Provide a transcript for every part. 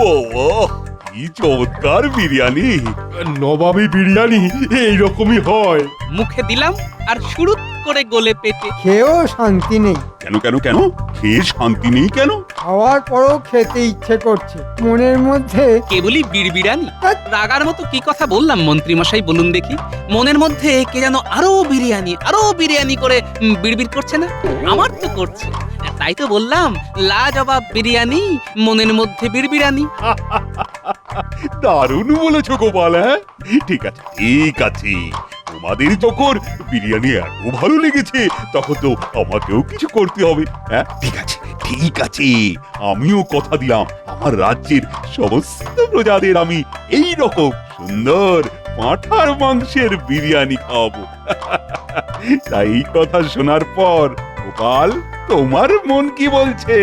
ও কি চমৎকার বিরিয়ানি! নবাবী বিরিয়ানি এইরকমই হয়। মুখে দিলাম আর শুরুত করে গলে পেটে। খেয়েও শান্তি নেই, কেন কেন কেন? খেয়ে শান্তি নেই কেন? খাওয়ার পরও খেতে ইচ্ছে করছে। মনের মধ্যে কেবলই বিড়বিড়ানি। রাগার মতো কি কথা বললাম মন্ত্রী মশাই, বলুন দেখি? মনের মধ্যে কে যেন আরো বিরিয়ানি করে বিড়বিড় করছে না? আমার তো করছে। তাই তো বললাম লাজবাব বিরিয়ানি, মনের মধ্যে বিড়বিড়ানি। দারুণ বলেছো গোপাল। হ্যাঁ, ঠিক আছে ঠিক আছে। তোমাদের যখন বিরিয়ানি এত ভালো লেগেছে তখন তো আমাকেও কিছু করতে হবে। হ্যাঁ, ঠিক আছে ঠিক আছে। আমিও কথা দিলাম আমার রাজ্যের সমস্ত প্রজাদের আমি এই রকম সুন্দর পাঁঠার মাংসের বিরিয়ানি খাওয়াবো। তাই এই কথা শোনার পর গোপাল, তোমার মন কি বলছে?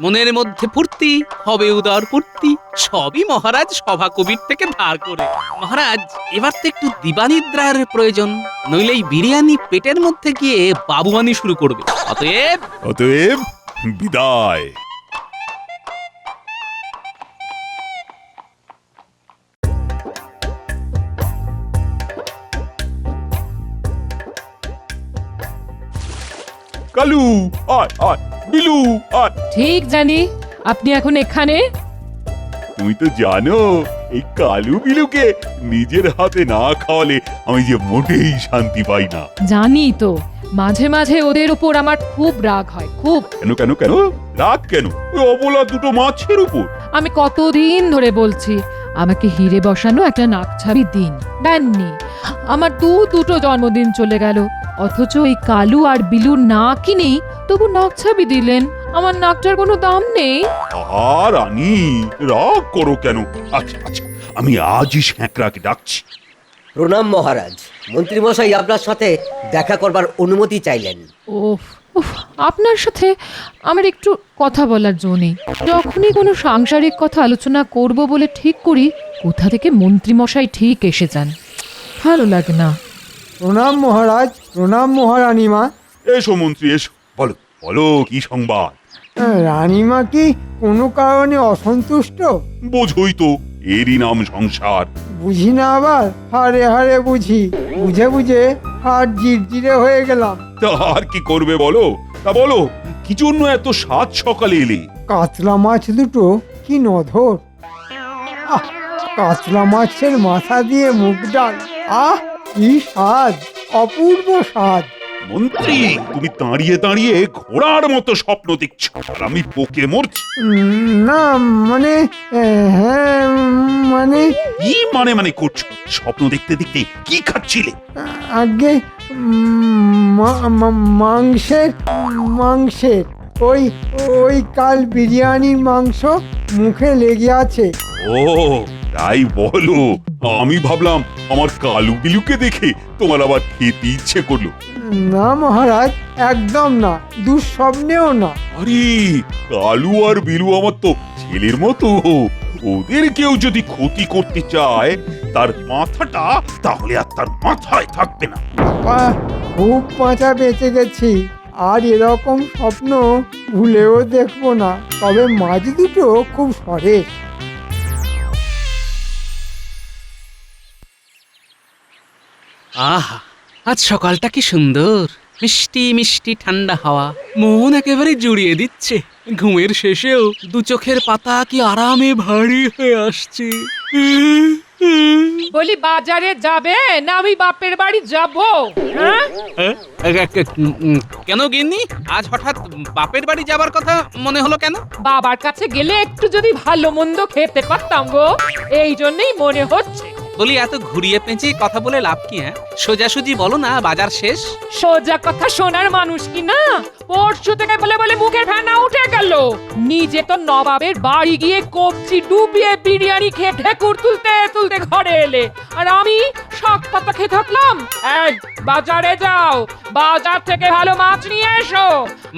মনের মধ্যে ফুর্তি, হবে উদর ফুর্তি, সবই মহারাজ সভা কবির থেকে ধার করে। মহারাজ, এবার তো একটু দিবানিদ্রার প্রয়োজন, নইলে এই বিরিয়ানি পেটের মধ্যে গিয়ে বাবুয়ানি শুরু করবে। অতএব বিদায়। কালু আয় আয়, বিলু আয়। ঠিক জানি আপনি এখন এখানে। তুমি তো জানো এই কালু বিলুকে নিজের হাতে না খাওয়ালে আমি যে মোটেই শান্তি পাই না। জানি তো, মাঝে মাঝে ওদের উপর আমার খুব রাগ হয়, খুব। কেন কেন কেন রাগ কেন? ওই অবলা দুটো মাছের উপর। আমি কতদিন ধরে বলছি আমাকে হিরে বসানো একটা নাকছাবি দিন, দেননি। আমার দুটো জন্মদিন চলে গেল, অথচ এই কালু আর বিলু না কিনেই তবু নাকছাবি দিলেন। আমার নাকটার কোনো দাম নেই। আর রানী রাগ করো কেন? আচ্ছা আচ্ছা, আমি আজই শ্যাঁকড়াকে ডাকছি। প্রণাম মহারাজ, মন্ত্রীমশাই আপনার সাথে দেখা করবার অনুমতি চাইলেন। ওফ উফ, আপনার সাথে আমার একটু কথা বলার জো নেই। যখনই কোনো সাংসারিক কথা আলোচনা করব বলে ঠিক করি, কোথা থেকে মন্ত্রীমশাই ঠিক এসে যান, ভালো লাগে না। প্রণাম মহারাজ, প্রণাম মহারানীমা। এসো মন্ত্রী এসো, বলো বলো কি সংবাদ? রানীমা কি কোনো কারণে অসন্তুষ্ট? বোঝই তো, এরই নাম সংসার। বুঝি না আবার হারে হারে বুঝি, বুঝে বুঝে হার জিরজিরে হয়ে গেলাম। তা আর কি করবে বলো? তা বলো কি জন্য এত সাত সকালে এলে? কাতলা মাছ দুটো কি নধর! আহ, কাতলা মাছের মাথা দিয়ে মুগ ডাল, আহ কি স্বাদ, অপূর্ব স্বাদ। মন্ত্রী, তুমি দাঁড়িয়ে দাঁড়িয়ে ঘোড়ার মতো স্বপ্ন দেখছো আর আমি পোকে মরছি। না মানে হ্যাঁ মানে কি মানে মানে করছো? স্বপ্ন দেখতে দেখতে কি খাচ্ছিলে? আগে মাংসের ওই ওই কাল বিরিয়ানির মাংস মুখে লেগে আছে। ও তাই বলো, আমি ভাবলাম আমার কালু বিলুকে দেখে তোমার আবার খেতে ইচ্ছে করলো। না মহারাজ, একদম না, দুঃস্বপ্নেও না। আরে কালু আর বিলু আমার তো ছেলের মতো, ওদের কেউ যদি ক্ষতি করতে চায় তার মাথাটা তাহলে আর তার মাথায় থাকবে না। বাহ, খুব বাঁচা বেঁচে গেছি, আর এরকম স্বপ্ন ভুলেও দেখবো না। তবে মাছ দুটো খুব সরেস। আহা, আজ সকালটা কি সুন্দর, মিষ্টি মিষ্টি ঠান্ডা হাওয়া মন একেবারে জুড়িয়ে দিচ্ছে। ঘুমের শেষেও দু চোখের পাতা কি আরামে ভারী হয়ে আসছে। বলি বাজারে যাবে না আমি বাপের বাড়ি যাব? কেন গিন্নি, আজ হঠাৎ বাপের বাড়ি যাবার কথা মনে হলো কেন? বাবার কাছে গেলে একটু যদি ভালো মন্দ খেতে পারতাম গো, এই জন্যই মনে হচ্ছে। বলি এত ঘুরিয়ে পেঁচিয়ে কথা বলে লাভ কি? সোজাসুজি বলো না, বাজার শেষ। সোজা কথা শোনার মানুষ কি না? পরশু থেকে বলে বলে মুখের ফেনা উঠে গেল। নিজে তো নবাবের বাড়ি গিয়ে কবজি ডুবিয়ে বিরিয়ানি খেয়ে ঢেকুর তুলতে তুলতে ঘরে এলে, আর আমি শাক পাতা খেয়ে থাকলাম। এই বাজারে যাও, বাজার থেকে ভালো মাছ নিয়ে এসো।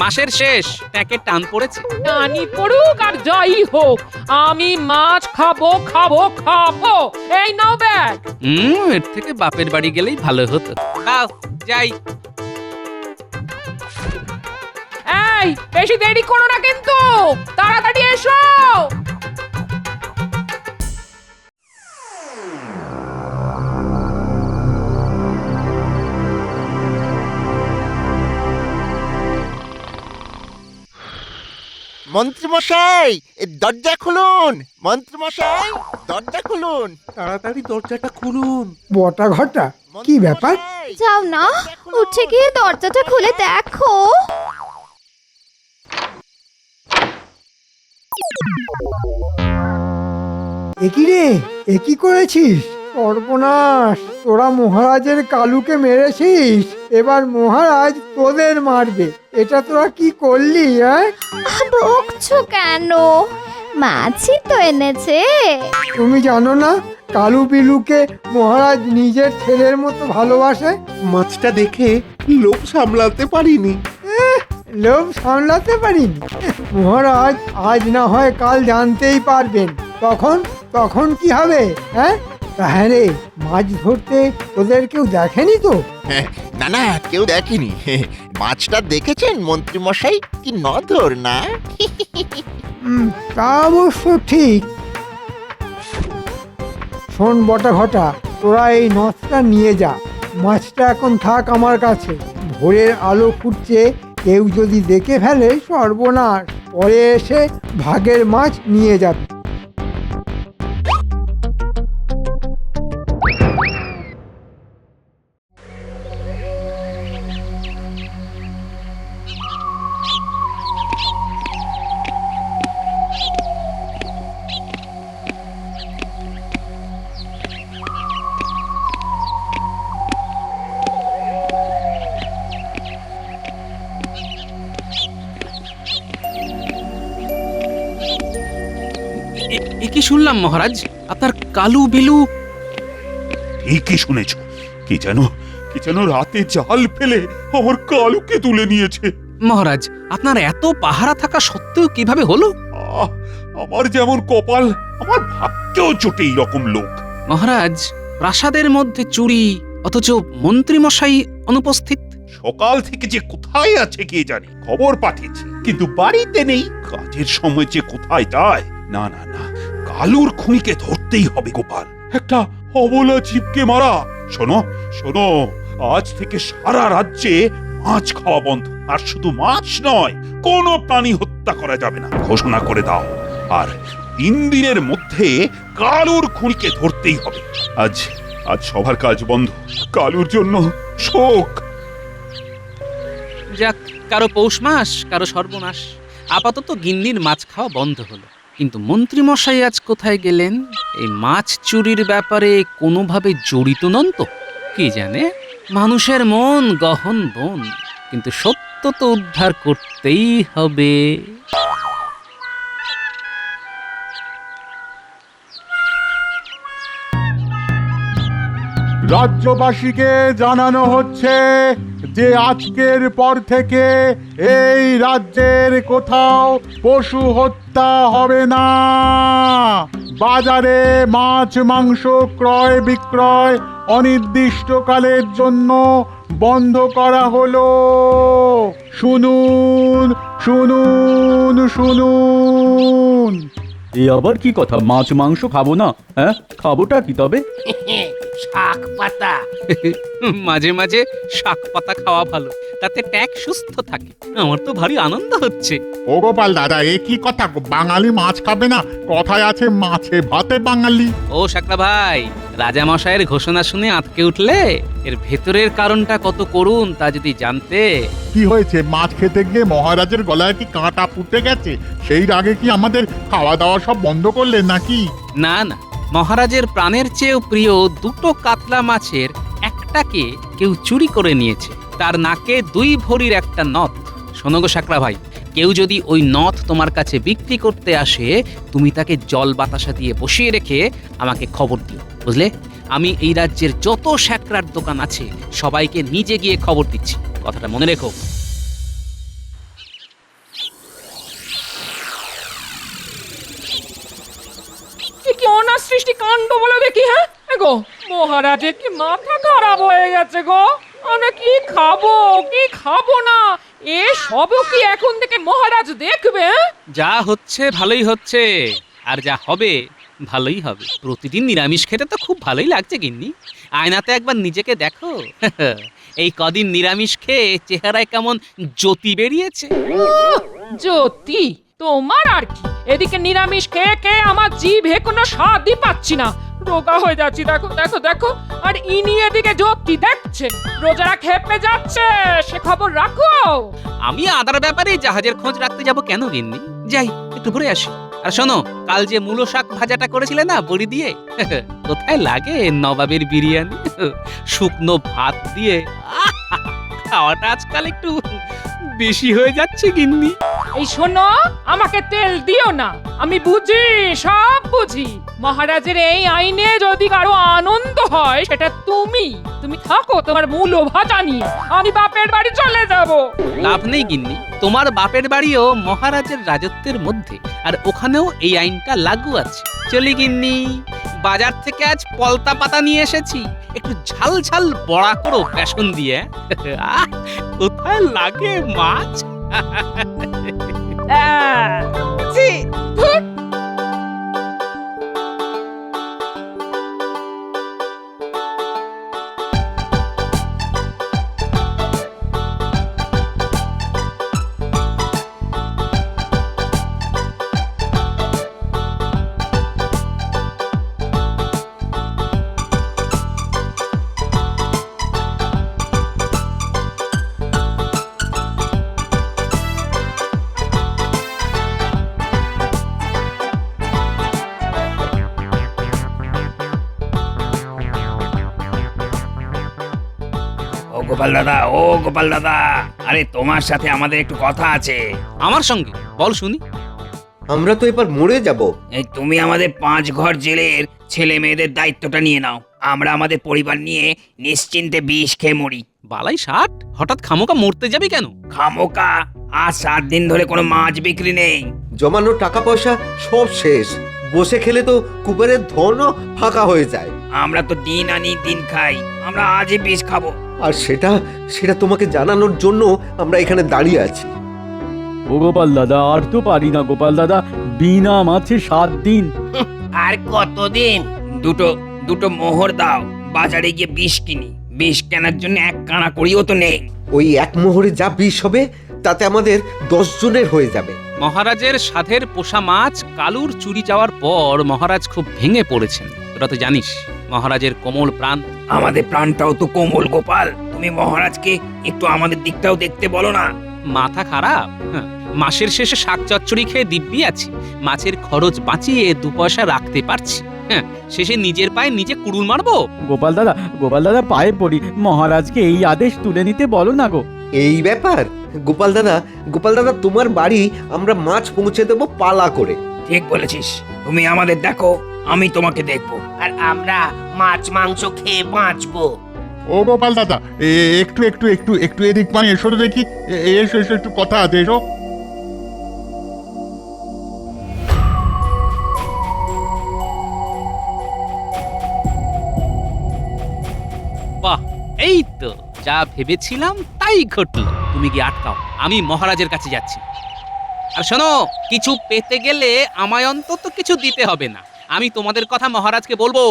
মাসের শেষ, ট্যাঁকে টান পড়েছে। টানি পড়ুক আর যাই হোক, আমি মাছ খাবো খাবো খাবো। এই নাও ব্যাগ। এর থেকে বাপের বাড়ি গেলেই ভালো হতো। দাও যাই। এই বেশি দেরি করো না কিন্তু, তাড়াতাড়ি এসো। মন্ত্রীমশাই দরজা খুলুন, মন্ত্রীমশাই দরজা খুলুন। তাড়াতাড়ি দরজাটা খুলুন। বটা ঘটা কি ব্যাপার? মন্ত্রীমশাই, যাও না, উঠে গিয়ে দরজাটা খুলে দেখো। একই রে, একই করেছিস? সর্বনাশ, তোরা মহারাজের কালুকে মেরেছিস, এবার মহারাজ তোদের মারবে। এটা তোরা কি করলি? হ্যাঁ, বকছো কেন? মাছই তো এনেছে। তুমি জানো না কালু বিলুকে মহারাজ নিজের ছেলের মতো ভালোবাসে? মাছটা দেখে লোভ সামলাতে পারিনি। লোভ সামলাতে পারিনি? মহারাজ আজ না হয় কাল জানতেই পারবেন। তখন তখন কি হবে? হ্যাঁ হ্যাঁ রে, মাছ ধরতে তোদের কেউ দেখেনি তো? না না, কেউ দেখেনি। মাছটা দেখেছেন মন্ত্রীমশাই? কি নধর না? তা অবশ্য ঠিক। শোন বটা ঘটা, তোরা এই নথটা নিয়ে যা। মাছটা এখন থাক আমার কাছে। ভোরের আলো ফুটছে, কেউ যদি দেখে ফেলে সর্বনাশ। পরে এসে ভাগের মাছ নিয়ে যাবে। এ কি শুনলাম মহারাজ, আপনার কালু বিলু? ঠিকই শুনেছ। কি যেন রাতে জাল ফেলে আমার কালুকে তুলে নিয়েছে। মহারাজ, আপনার এত পাহারা থাকা সত্ত্বেও কিভাবে হলো? আহ, আমার যেমন কপাল, আমার ভাগ্যেও জোটে এইরকম লোক। মহারাজ, প্রাসাদের মধ্যে চুরি, অথচ মন্ত্রী মশাই অনুপস্থিত। সকাল থেকে যে কোথায় আছে কে জানে, খবর পাঠিয়েছি কিন্তু বাড়িতে নেই। কাজের সময় যে কোথায় যায়। না না না, কালুর খুনিকে ধরতেই হবে গোপাল। একটা অবলা জীবকে মারা। শোনো শোনো, আজ থেকে সারা রাজ্যে মাছ খাওয়া বন্ধ। আর শুধু মাছ নয়, কোনো প্রাণী হত্যা করা যাবে না ঘোষণা করে দাও। আর 3 দিনের মধ্যে কালুর খুনিকে ধরতেই হবে। আজ আজ সবার কাজ বন্ধ। কালুর জন্য শোক। যাক, কারো পৌষ মাস, কারো সর্বনাশ। আপাতত গিন্নির মাছ খাওয়া বন্ধ হলো। কিন্তু মন্ত্রী মশাই আজ কোথায় গেলেন? এই মাছ চুরির ব্যাপারে কোনোভাবে জড়িত নন তো? কি জানে, মানুষের মন গহন বন, কিন্তু সত্য তো উদ্ধার করতেই হবে। রাজ্যবাসীকে জানানো হচ্ছে যে আজকের পর থেকে এই রাজ্যের কোথাও পশু হত্যা হবে না। বাজারে মাছ মাংস ক্রয় বিক্রয় অনির্দিষ্টকালের জন্য বন্ধ করা হলো। শুনুন শুনুন শুনুন। এ আবার কি কথা? মাছ মাংস খাবো না? হ্যাঁ, খাবোটা কি তবে? শাক পাতা। মাঝে মাঝে শাক পাতা খাওয়া ভালো, তাতে ট্যাক সুস্থ থাকে। আমার তো ভারী আনন্দ হচ্ছে। ও গোপাল দাদা, এ কি কথা? বাঙালি মাছ খাবে না? কথায় আছে মাছে ভাতে বাঙালি। ও শাকরা ভাই, রাজা মশাইয়ের ঘোষণা শুনে আঁতকে উঠলে? এর ভেতরের কারণটা কত করুন তা যদি জানতে। কি হয়েছে? মাছ খেতে গিয়ে মহারাজের গলায় কি কাঁটা ফুটে গেছে? সেই আগে কি আমাদের খাওয়া দাওয়া সব বন্ধ করলেন নাকি? না না, মহারাজের প্রাণের চেয়েও প্রিয় 2টো কাতলা মাছের একটাকে কেউ চুরি করে নিয়েছে। তার নাকে 2 ভরির একটা নথ। শোনো গো শাকরা ভাই, কেউ যদি ওই নথ তোমার কাছে বিক্রি করতে আসে, তুমি তাকে জল বাতাসা দিয়ে বসিয়ে রেখে আমাকে খবর দিও, বুঝলে? আমি এই রাজ্যের যত শ্যাকরার দোকান আছে সবাইকে নিজে গিয়ে খবর দিচ্ছি, কথাটা মনে রেখো। কি অনাসৃষ্টি কাণ্ড বলে দেখি। হ্যাঁ গো, মহারাজের কি মাথা খারাপ হয়ে গেছে গো? আমরা কি খাবো না, এ সবও কি এখন থেকে মহারাজ দেখবে? যা হচ্ছে ভালোই হচ্ছে, আর যা হবে ভালোই হবে। প্রতিদিন নিরামিষ খেতে তো খুব ভালোই লাগছে গিন্নি। আয়নাতে একবার নিজেকে দেখো। এই কদিন নিরামিষ খেয়ে চেহারায় কেমন জ্যোতি বেরিয়েছে। জ্যোতি? তোমার আর কি, এদিকে নিরামিষ খেয়ে খেয়ে আমার জিভে কোনো স্বাদই পাচ্ছি না, রোগা হয়ে যাচ্ছি। দেখো দেখো দেখো, আর ইনি এদিকে জ্যোতি দেখছে, রোজারা খেপে যাচ্ছে, সে খবর রাখো। আমি আদার ব্যাপারে জাহাজের খোঁজ রাখতে যাব কেন গিন্নি? যাই একটু ঘুরে আসি। আর শোনো, কাল যে মূলো শাক ভাজাটা করেছিলে না বড়ি দিয়ে, কোথায় লাগে নবাবের বিরিয়ানি শুকনো ভাত দিয়ে। খাওয়াটা আজকাল একটু বেশি হয়ে যাচ্ছে গিন্নি। এই শোনো, আমাকে তেল দিও না, আমি বুঝি, সব বুঝি। মহারাজের এই আইনে যদি কারো আনন্দ হয় সেটা তুমি থাকো তোমার মূলো ভাজা নিয়ে, আমি বাপের বাড়ি চলে যাব। লাভ নেই গিন্নি, তোমার বাপের বাড়িও মহারাজের রাজত্বের মধ্যে, আর ওখানেও এই আইনটা লাগু আছে। চলি গিন্নি, বাজার থেকে আজ পলতা পাতা নিয়ে এসেছি, একটু ঝাল ঝাল বড়া করো বেসন দিয়ে। আহ, কোথায় লাগে মাছ। ছি, ধুর। ও গোপাল দাদা, ও গোপাল দাদা, আরে তোমার সাথে আমাদের একটু কথা আছে। আমার সঙ্গে বল শুনি। আমরা তো এবার মরে যাব। এই তুমি আমাদের 5 ঘর জেলের ছেলে মেয়েদের দায়িত্বটা নিয়ে নাও, আমরা আমাদের পরিবার নিয়ে নিশ্চিন্তে বিষ খেয়ে মরি। বালাই ষাট, হঠাৎ খামোকা মরতে যাবি কেন? খামোকা, আজ 7 দিন ধরে কোনো মাছ বিক্রি নেই। জমানো টাকা পয়সা সব শেষ, বসে খেলে তো কুবেরের ধনও ফাঁকা হয়ে যায়। আমরা তো দিন আনি দিন খাই, আমরা আজই বিষ খাবো। আর সেটা তোমাকে জানানোর জন্য আমরা এখানে দাঁড়িয়ে আছি। ও গোপাল দাদা, আর তো পারি না গোপাল দাদা, বিনা মাছে 7 দিন। আর কতদিন? দুটো মোহর দাও, বাজারে গিয়ে বিষ কিনি। বিষ কেনার জন্য 1 কানা করিও তো নেই। ওই এক মোহরে যা বিষ হবে তাতে আমাদের 10 জনের হয়ে যাবে। মহারাজের সাধের পোষা মাছ কালুর চুরি যাওয়ার পর মহারাজ খুব ভেঙে পড়েছেন, তোরা তো জানিস। মহারাজের কোমল প্রাণ। আমাদের প্রাণটাও তো কোমল গোপাল, তুমি মহারাজকে একটু আমাদের দিকটাও দেখতে বলো না। মাথা খারাপ? হ্যাঁ, মাসের শেষে শাক চচ্চড়ি খেয়ে দিব্যি আছি, মাছের খরচ বাঁচিয়ে 2 পয়সা রাখতে পারছি। হ্যাঁ, শেষে নিজের পায়ে নিজে কুড়ুল মারবো? গোপাল দাদা পায়ে পড়ি, মহারাজকে এই আদেশ তুলে নিতে বলো না গো। এই ব্যাপার? গোপাল দাদা তোমার বাড়ি আমরা মাছ পৌঁছে দেবো পালা করে। ঠিক বলেছিস, তুমি আমাদের দেখো, আমি তোমাকে দেখবো, আর আমরা মাছ মাংস খেয়ে বাঁচবো। ও গোপাল দাদা, একটু এদিক মানে এসো তো দেখি। এসো একটু কথা আছে, এসো। বাহ, এই তো যা ভেবেছিলাম তাই ঘটলো। তুমি কি আটকাও, আমি মহারাজের কাছে যাচ্ছি। আর শোনো, কিছু পেতে গেলে আমায় অন্তত কিছু দিতে হবে না, আমি তোমাদের কথা মহারাজকে বলবো।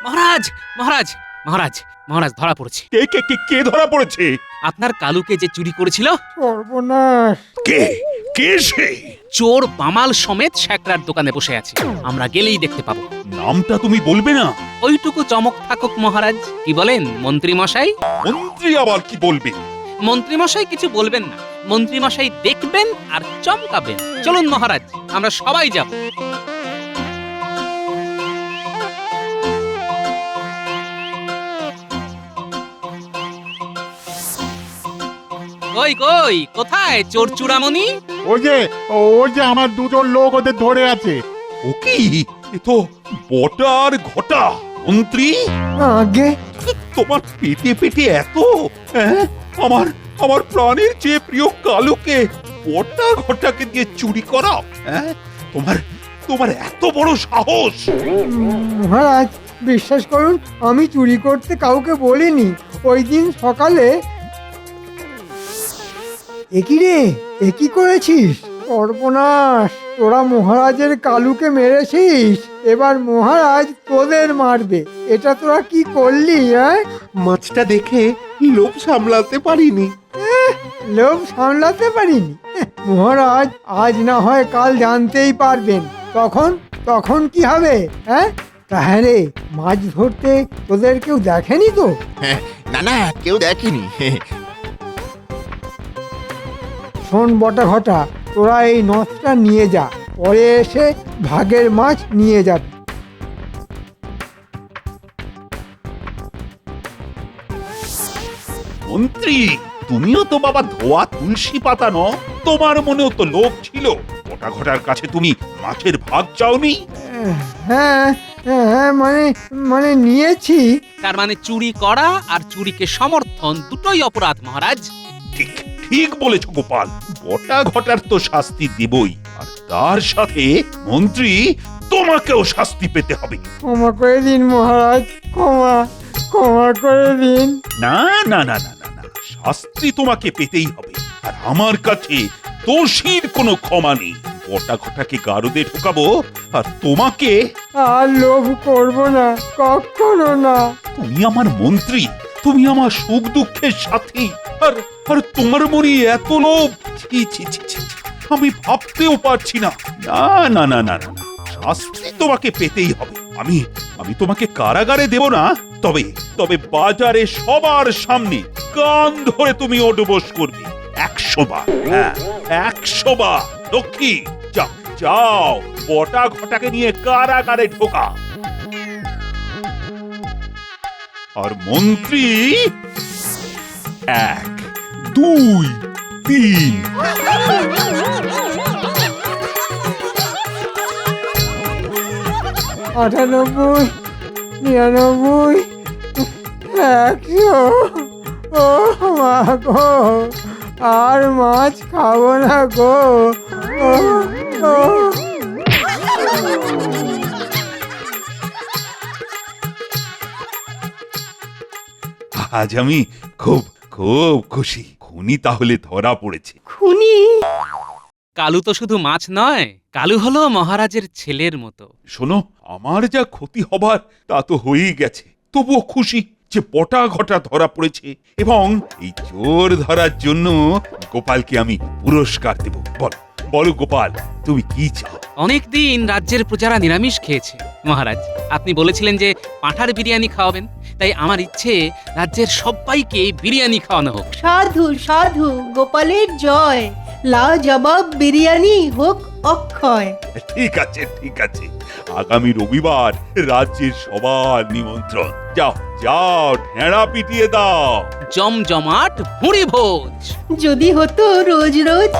মহারাজ মহারাজ মহারাজ মহারাজ, ধরা পড়েছে। কে ধরা পড়েছে? আপনার কালুকে যে চুরি করেছিল। সর্বনাশ! কে সে? চোর বামাল সমেত শ্যাকরার দোকানে বসে আছে, আমরা গেলেই দেখতে পাবো। নামটা তুমি বলবে না? ওইটুকু চমক থাকুক মহারাজ। কি বলেন মন্ত্রী মশাই? মন্ত্রী আবার কি বলবে? মন্ত্রী মশাই কিছু বলবেন না, মন্ত্রী মশাই দেখবেন আর চমকাবেন। চলুন মহারাজ, আমরা সবাই যাব। কই কোথায় চোর চূড়ামণি? ওই যে আমার 2 লোক ওদের ধরে আছে। ও কি, এ তো বটা আর ঘটা। মন্ত্রী, আগে তোমার পেটে এত, হ্যাঁ? আমার প্রাণের চেয়ে প্রিয় কালুকে বটা ঘটাকে দিয়ে চুরি করা, হ্যাঁ? তোমার এত বড় সাহস! মহারাজ, বিশ্বাস করুন, আমি চুরি করতে কাউকে বলিনি। ওই দিন সকালে। একই রে, একই করেছিস? সর্বনাশ, তোরা মহারাজের কালুকে মেরেছিস, এবার মহারাজ তোদের মারবে। এটা তোরা কি করলি? হ্যাঁ, মাছটা দেখে লোভ সামলাতে পারিনি। লোভ সামলাতে পারিনি? মহারাজ আজ না হয় কাল জানতেই পারবেন। তখন তখন কি হবে? হ্যাঁ, তাহলে মাছ ধরতে তোদের কেউ দেখেনি তো? না না, কেউ দেখেনি। শোন বটা ঘটা, তোরা এই নথটা নিয়ে যা, পরে এসে ভাগের মাছ নিয়ে যাবি। মন্ত্রী, তুমিও তো বাবা ধোয়া তুলসী পাতা ন, তোমার মনেও তো লোভ ছিল। গোটা ঘটার কাছে তুমি মাছের ভাগ চাওনি? হ্যাঁ হ্যাঁ, মানে মানে নিয়েছি। তার মানে চুরি করা আর চুরিকে সমর্থন দুটোই অপরাধ মহারাজ। ঠিক ঠিক বলেছ গোপাল, গোটা ঘটার তো শাস্তি দেবই, আর তার সাথে মন্ত্রী তোমাকেও শাস্তি পেতে হবে। ক্ষমা করে দিন মহারাজ, ক্ষমা ক্ষমা করে দিন। না না না না না না, শাস্তি তোমাকে পেতেই হবে। আর আমার কাছে দোষীর কোনো ক্ষমা নেই। গোটা ঘটাকে গারদে ঢোকাবো, আর তোমাকে। আর লোভ করব না, কখনো না। তুমি আমার মন্ত্রী, তুমি আমার সুখ দুঃখের সাথী, আর আর তোমার মনে এত লোভ! ছি ছি ছি ছি ছি, আমি ভাবতেও পারছি না। না না না না না না, শাস্তি তোমাকে পেতেই হবে। আমি আমি তোমাকে কারাগারে দেব না, তবে তবে বাজারে সবার সামনে কান ধরে তুমি ওঠবোস করবে 100 বার। হ্যাঁ, 100 বার। লক্ষ্মী, যাও যাও, বটা ঘটাকে নিয়ে কারাগারে ঢোকা। আর মন্ত্রী 1 2 3। 98, 99, 100। ও মা গো, আর মাছ খাবো না গো। ও, ও। আজ আমি খুব খুব খুশি, খুনি তাহলে ধরা পড়েছে। খুনি? কালু তো শুধু মাছ নয়, কালু হলো মহারাজের ছেলের মতো। শোনো, আমার যা ক্ষতি হবার তা তো হয়েই গেছে, তবুও খুশি যে বটা ঘটা ধরা পড়েছে, এবং এই চোর ধরার জন্য গোপালকে আমি পুরস্কার দেব। বলো বলো গোপাল, তুমি কি চাও? অনেকদিন রাজ্যের প্রজারা নিরামিষ খেয়েছে মহারাজ। আপনি বলেছিলেন যে পাঁঠার বিরিয়ানি খাওয়াবেন, তাই আমার ইচ্ছে রাজ্যের সবাইকে বিরিয়ানি খাওয়ানো হোক। সাধু সাধু, গোপালের জয়। লাজবাব বিরিয়ানি হোক অক্ষয়। ঠিক আছে ঠিক আছে, আগামী রবিবার রাজ্যের সবার নিমন্ত্রণ। যাও যাও, ঢেঁড়া পিটিয়ে দাও। জমজমাট ভুঁড়ি ভোজ। যদি হতো রোজ রোজ।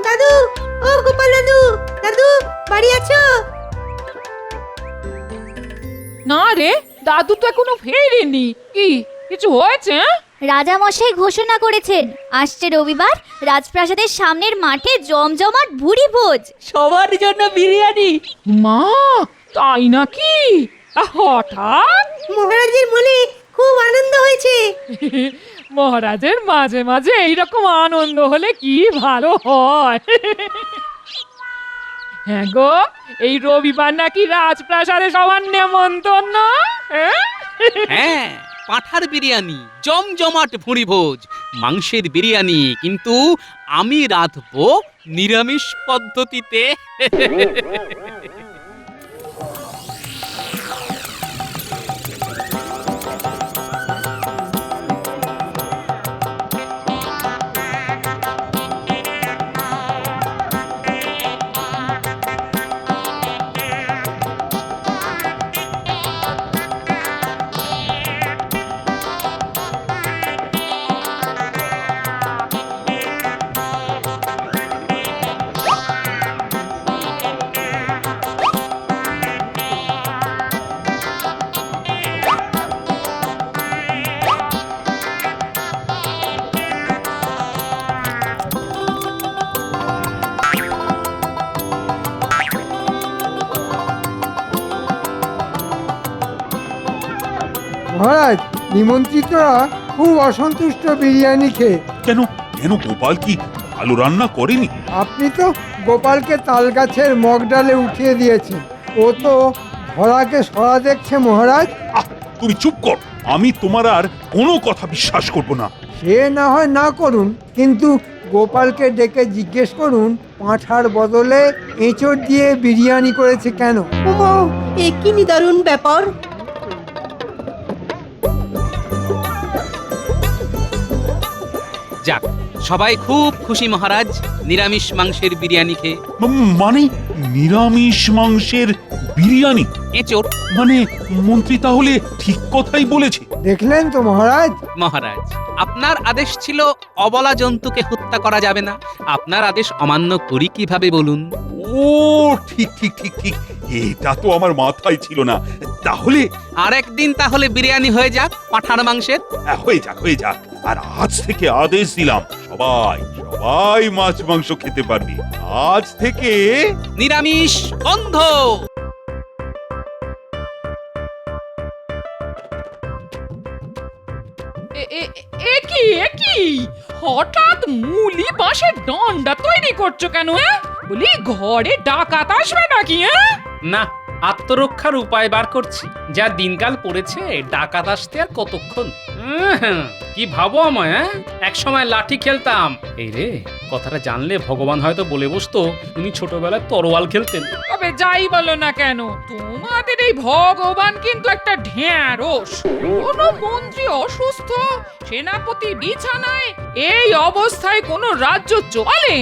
দাদু, ও গোপাল দাদু, দাদু বাড়ি আছো? না রে, দাদু তো এখনো ফেরেনি। কি কিছু হয়েছে? রাজামশাই ঘোষণা করেছেন আসছে রবিবার রাজপ্রাসাদের সামনের মাঠে জমজমাট ভুরি ভোজ, সবার জন্য বিরিয়ানি। মা, তাই নাকি? হঠাৎ মহারাজের মনে খুব আনন্দ হয়েছে। মহারাজের মাঝে মাঝে এইরকম আনন্দ হলে কি ভালো হয়। হ্যাঁ গো, এই রবিবার নাকি রাজপ্রাসাদে সবার নেমন্তন্ন। হ্যাঁ, পাঁঠার বিরিয়ানি, জমজমাট ভুঁড়ি ভোজ, মাংসের বিরিয়ানি, কিন্তু আমি রাঁধবো নিরামিষ পদ্ধতিতে। নিমন্ত্রিতরা খুব অসন্তুষ্ট বিরিয়ানি খেয়ে। কেন কেন গোপাল কি ভালো রান্না করেনি? আপনি তো গোপালকে তাল গাছের মগ ডালে উঠিয়ে দিয়েছেন, ও তো ধরাকে সরা দেখছে মহারাজ। আহ, তুমি চুপ কর, আমি তোমার আর কোনো কথা বিশ্বাস করব না। সে না হয় না করুন, কিন্তু গোপালকে ডেকে জিজ্ঞেস করুন পাঁঠার বদলে এঁচড় দিয়ে বিরিয়ানি করেছে কেন। ওমা, এ কি নিদারুণ ব্যাপার! যাক, সবাই খুব খুশি মহারাজ নিরামিষ মাংসের বিরিয়ানি খেয়ে। মানে নিরামিষ মাংসের বিরিয়ানি? এঁচোড়। মানে মন্ত্রী তাহলে ঠিক কথাই বলেছে। দেখলেন তো মহারাজ। মহারাজ, আপনার আদেশ ছিল অবলা জন্তুকে হত্যা করা যাবে না। আপনার আদেশ অমান্য করি কিভাবে বলুন? ও ঠিক ঠিক ঠিক ঠিক, এটা তো আমার মাথায় ছিল না। তাহলে আর একদিন তাহলে বিরিয়ানি হয়ে যাক পাঁঠার মাংসের। হয়ে যাক হয়ে যাক। আর আজ থেকে আদেশ দিলাম, সবাই সবাই মাছ মাংস খেতে পারবে। আজ থেকে নিরামিষ বন্ধ। এ কি হঠাৎ মুলি বাঁশের দণ্ডা তৈরি করছো কেন? বলি ঘরে ডাকাত আসবে নাকি? না, আত্মরক্ষার উপায় বার করছি। যা দিনকাল পড়েছে, ডাকাত আসতে আর কতক্ষণ। কি ভাবো আমায়? এক সময় লাঠি খেলতাম। এই রে, কথাটা জানলে ভগবান হয়তো বলে বসতো উনি ছোটবেলায় তরোয়াল খেলতেন। তবে যাই বলো না কেন, তোমাদের এই ভগবান কিন্তু একটা ঢ্যাঁড়স। কোনো মন্ত্রী অসুস্থ, সেনাপতি বিছানায়, এই অবস্থায় কোনো রাজ্য চলে?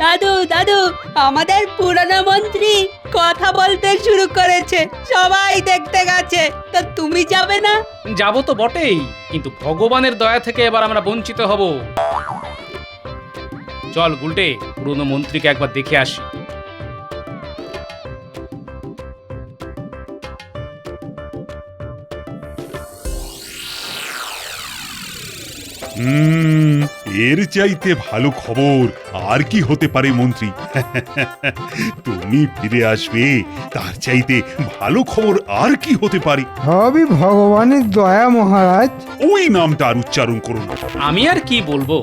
দাদু দাদু, আমাদের পুরানো মন্ত্রী কথা বলতে শুরু করেছে, সবাই দেখতে গেছে, তা তুমি যাবে না? যাবো তো বটেই, কিন্তু ভগবানের দয়া থেকে এবার আমরা বঞ্চিত হব। চল গুলটে, পুরনো মন্ত্রীকে একবার দেখে আসি। এর চাইতে ভালো খবর আর কি হতে পারে মন্ত্রী? তুমি ফিরে আসবে, তার চাইতে ভালো খবর আর কি হতে পারে? সবই ভগবানের দয়া মহারাজ। ওই নামটা আর উচ্চারণ করো না। আমি আর কি বলবো?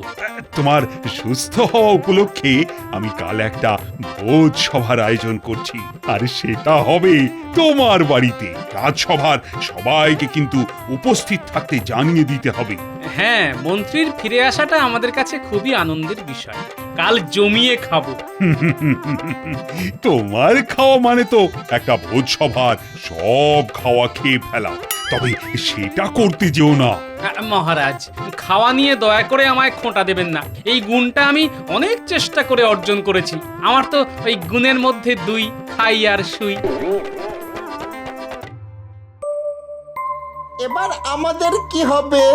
তোমার সুস্থ হওয়া উপলক্ষে আমি কাল একটা ভোজ সভার আয়োজন করছি, আর সেটা হবে তোমার বাড়িতে। রাজসভার সবাইকে কিন্তু উপস্থিত থাকতে জানিয়ে দিতে হবে। হ্যাঁ, মন্ত্রীর ফিরে আসাটা আমাদের কাছে খুবই আনন্দের বিষয়। কাল জমিয়ে খাবো। তোমার খাওয়া মানে তো একটা ভোজ সভার সব খাওয়া খেয়ে ফেলা, তবে সেটা করতে যেও না। মহারাজ, খাওয়া নিয়ে দয়া করে আমায় খোঁটা দেবেন না। এই গুণটা আমি অনেক চেষ্টা করে অর্জন করেছি। আমার তো ওই গুণের মধ্যে দুই, খাই আর শুই। এবার আমাদের কি হবে?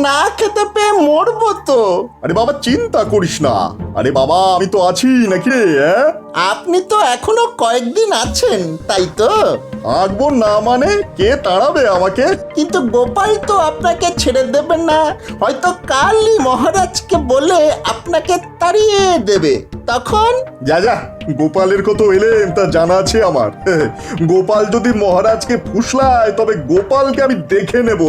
না খেতে পেয়ে মরবো তো। আরে বাবা চিন্তা করিস না, আরে বাবা আমি তো আছি নাকি রে? আপনি তো এখনো কয়েকদিন আছেন, তাই তো? থাকবো না মানে কে তাড়াবে আমাকে? কিন্তু গোপাল তো আপনাকে ছেড়ে দেবে না। হয়তো কালই মহারাজকে বলে আপনাকে তাড়িয়ে দেবে। তখন যা যা, গোপালের কত এলেম তা জানা আছে আমার। গোপাল যদি মহারাজকে ফুসলায় তবে গোপালকে আমি দেখে নেব।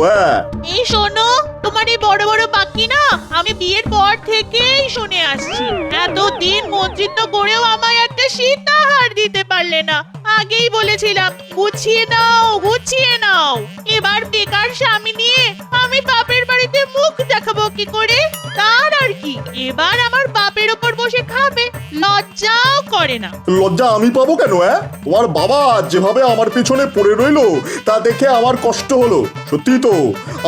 এই শোনো, তোমার এই বড় বড় বাকি না আমি বিয়ের পর থেকেই শুনে আসছি। এতদিন মন্ত্রিত্ব করেও আমায় একটা সীতাহার দিতে পারলে না। আগেই বলেছিলাম গুছিয়ে নাও গুছিয়ে নাও। এবার বেকার স্বামী নিয়ে আমি বাপের বাড়িতে মুখ দেখাবো কি করে? তার আর কি, এবার আমার বাপের ওপর বসে খাবে, লজ্জাও করে না। লজ্জা আমি পাবো কেন? তোমার বাবা যেভাবে আমার পিছনে পড়ে রইলো তা দেখে আমার কষ্ট হলো। সত্যি তো,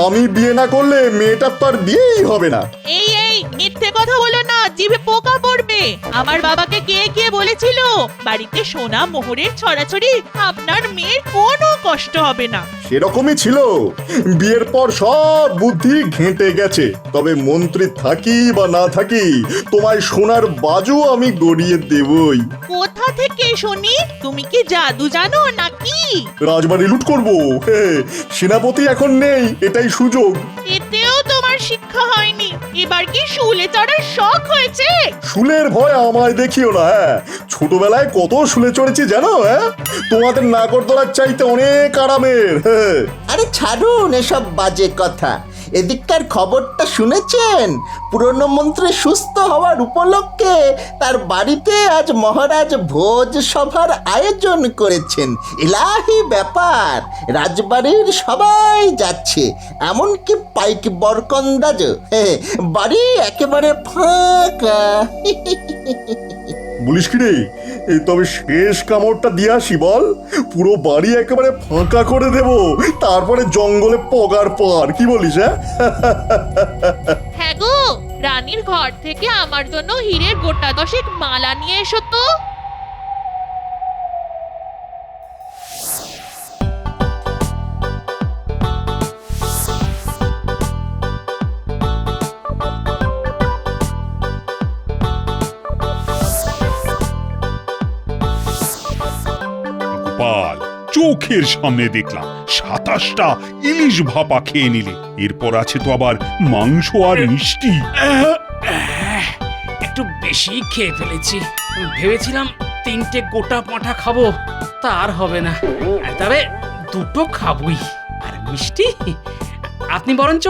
আমি বিয়ে না করলে মেয়েটার তো আর বিয়েই হবে না। এই এই মিথ্যে কথা বলো না, জিভে পোকা পড়বে। আমার বাবাকে কে বলেছিল বাড়িতে সোনা মোহরের ছড়াছড়ি, আপনার মেয়ের কোনো কষ্ট হবে না। সেরকমই ছিল, বিয়ের পর সব বুদ্ধি ঘেঁটে গেছে। তবে মন্ত্রী থাকি বা না থাকি, তোমায় সোনার বাজু আমি গড়িয়ে দেবই। কোথা থেকে শুনি? তুমি কি জাদু জানো নাকি? রাজবাড়ি লুট করবো। সেনাপতি এখন নেই, এটাই সুযোগ। এতেও তোমার শিক্ষা হয়নি, এবার কি শুলে চড়ার শখ হয়েছে? শুলের ভয় আমায় দেখিও না। হ্যাঁ, ছোটবেলায় কত শুলে চড়েছি জানো? হ্যাঁ, তোমাদের নাগরদোলার চাইতে অনেক আরামের। হ্যাঁ। আরে ছাড়ুন এসব বাজে কথা। এদিককার খবরটা শুনেছেন? পুরনো মন্ত্রী সুস্থ হওয়ার উপলক্ষে তার বাড়িতে আজ মহারাজ ভোজ সভার আয়োজন করেছেন। ইলাহি ব্যাপার, রাজবাড়ির সবাই যাচ্ছে, এমনকি পাইক বরকন্দাজ। বাড়ি একেবারে ফাঁকা। বলিস কি রে, তবে শেষ কামড়টা দিয়ে আসি বল। পুরো বাড়ি একেবারে ফাঁকা করে দেব, তারপরে জঙ্গলে পগার পার। কি বলিস? হ্যাঁ গো, রানীর ঘর থেকে আমার জন্য হীরের গোটা 10 মালা নিয়ে এসো তো। গোপাল, চোখের সামনে দেখলাম 27টা ইলিশ ভাপা খেয়ে নিলে, এরপর আছে তো আবার মাংস আর মিষ্টি। একটু বেশি খেয়ে ফেলেছি। ভেবেছিলাম 3টে গোটা পাঁঠা খাবো, তার হবে না। তবে 2টো খাবই। আর মিষ্টি, আপনি বরঞ্চ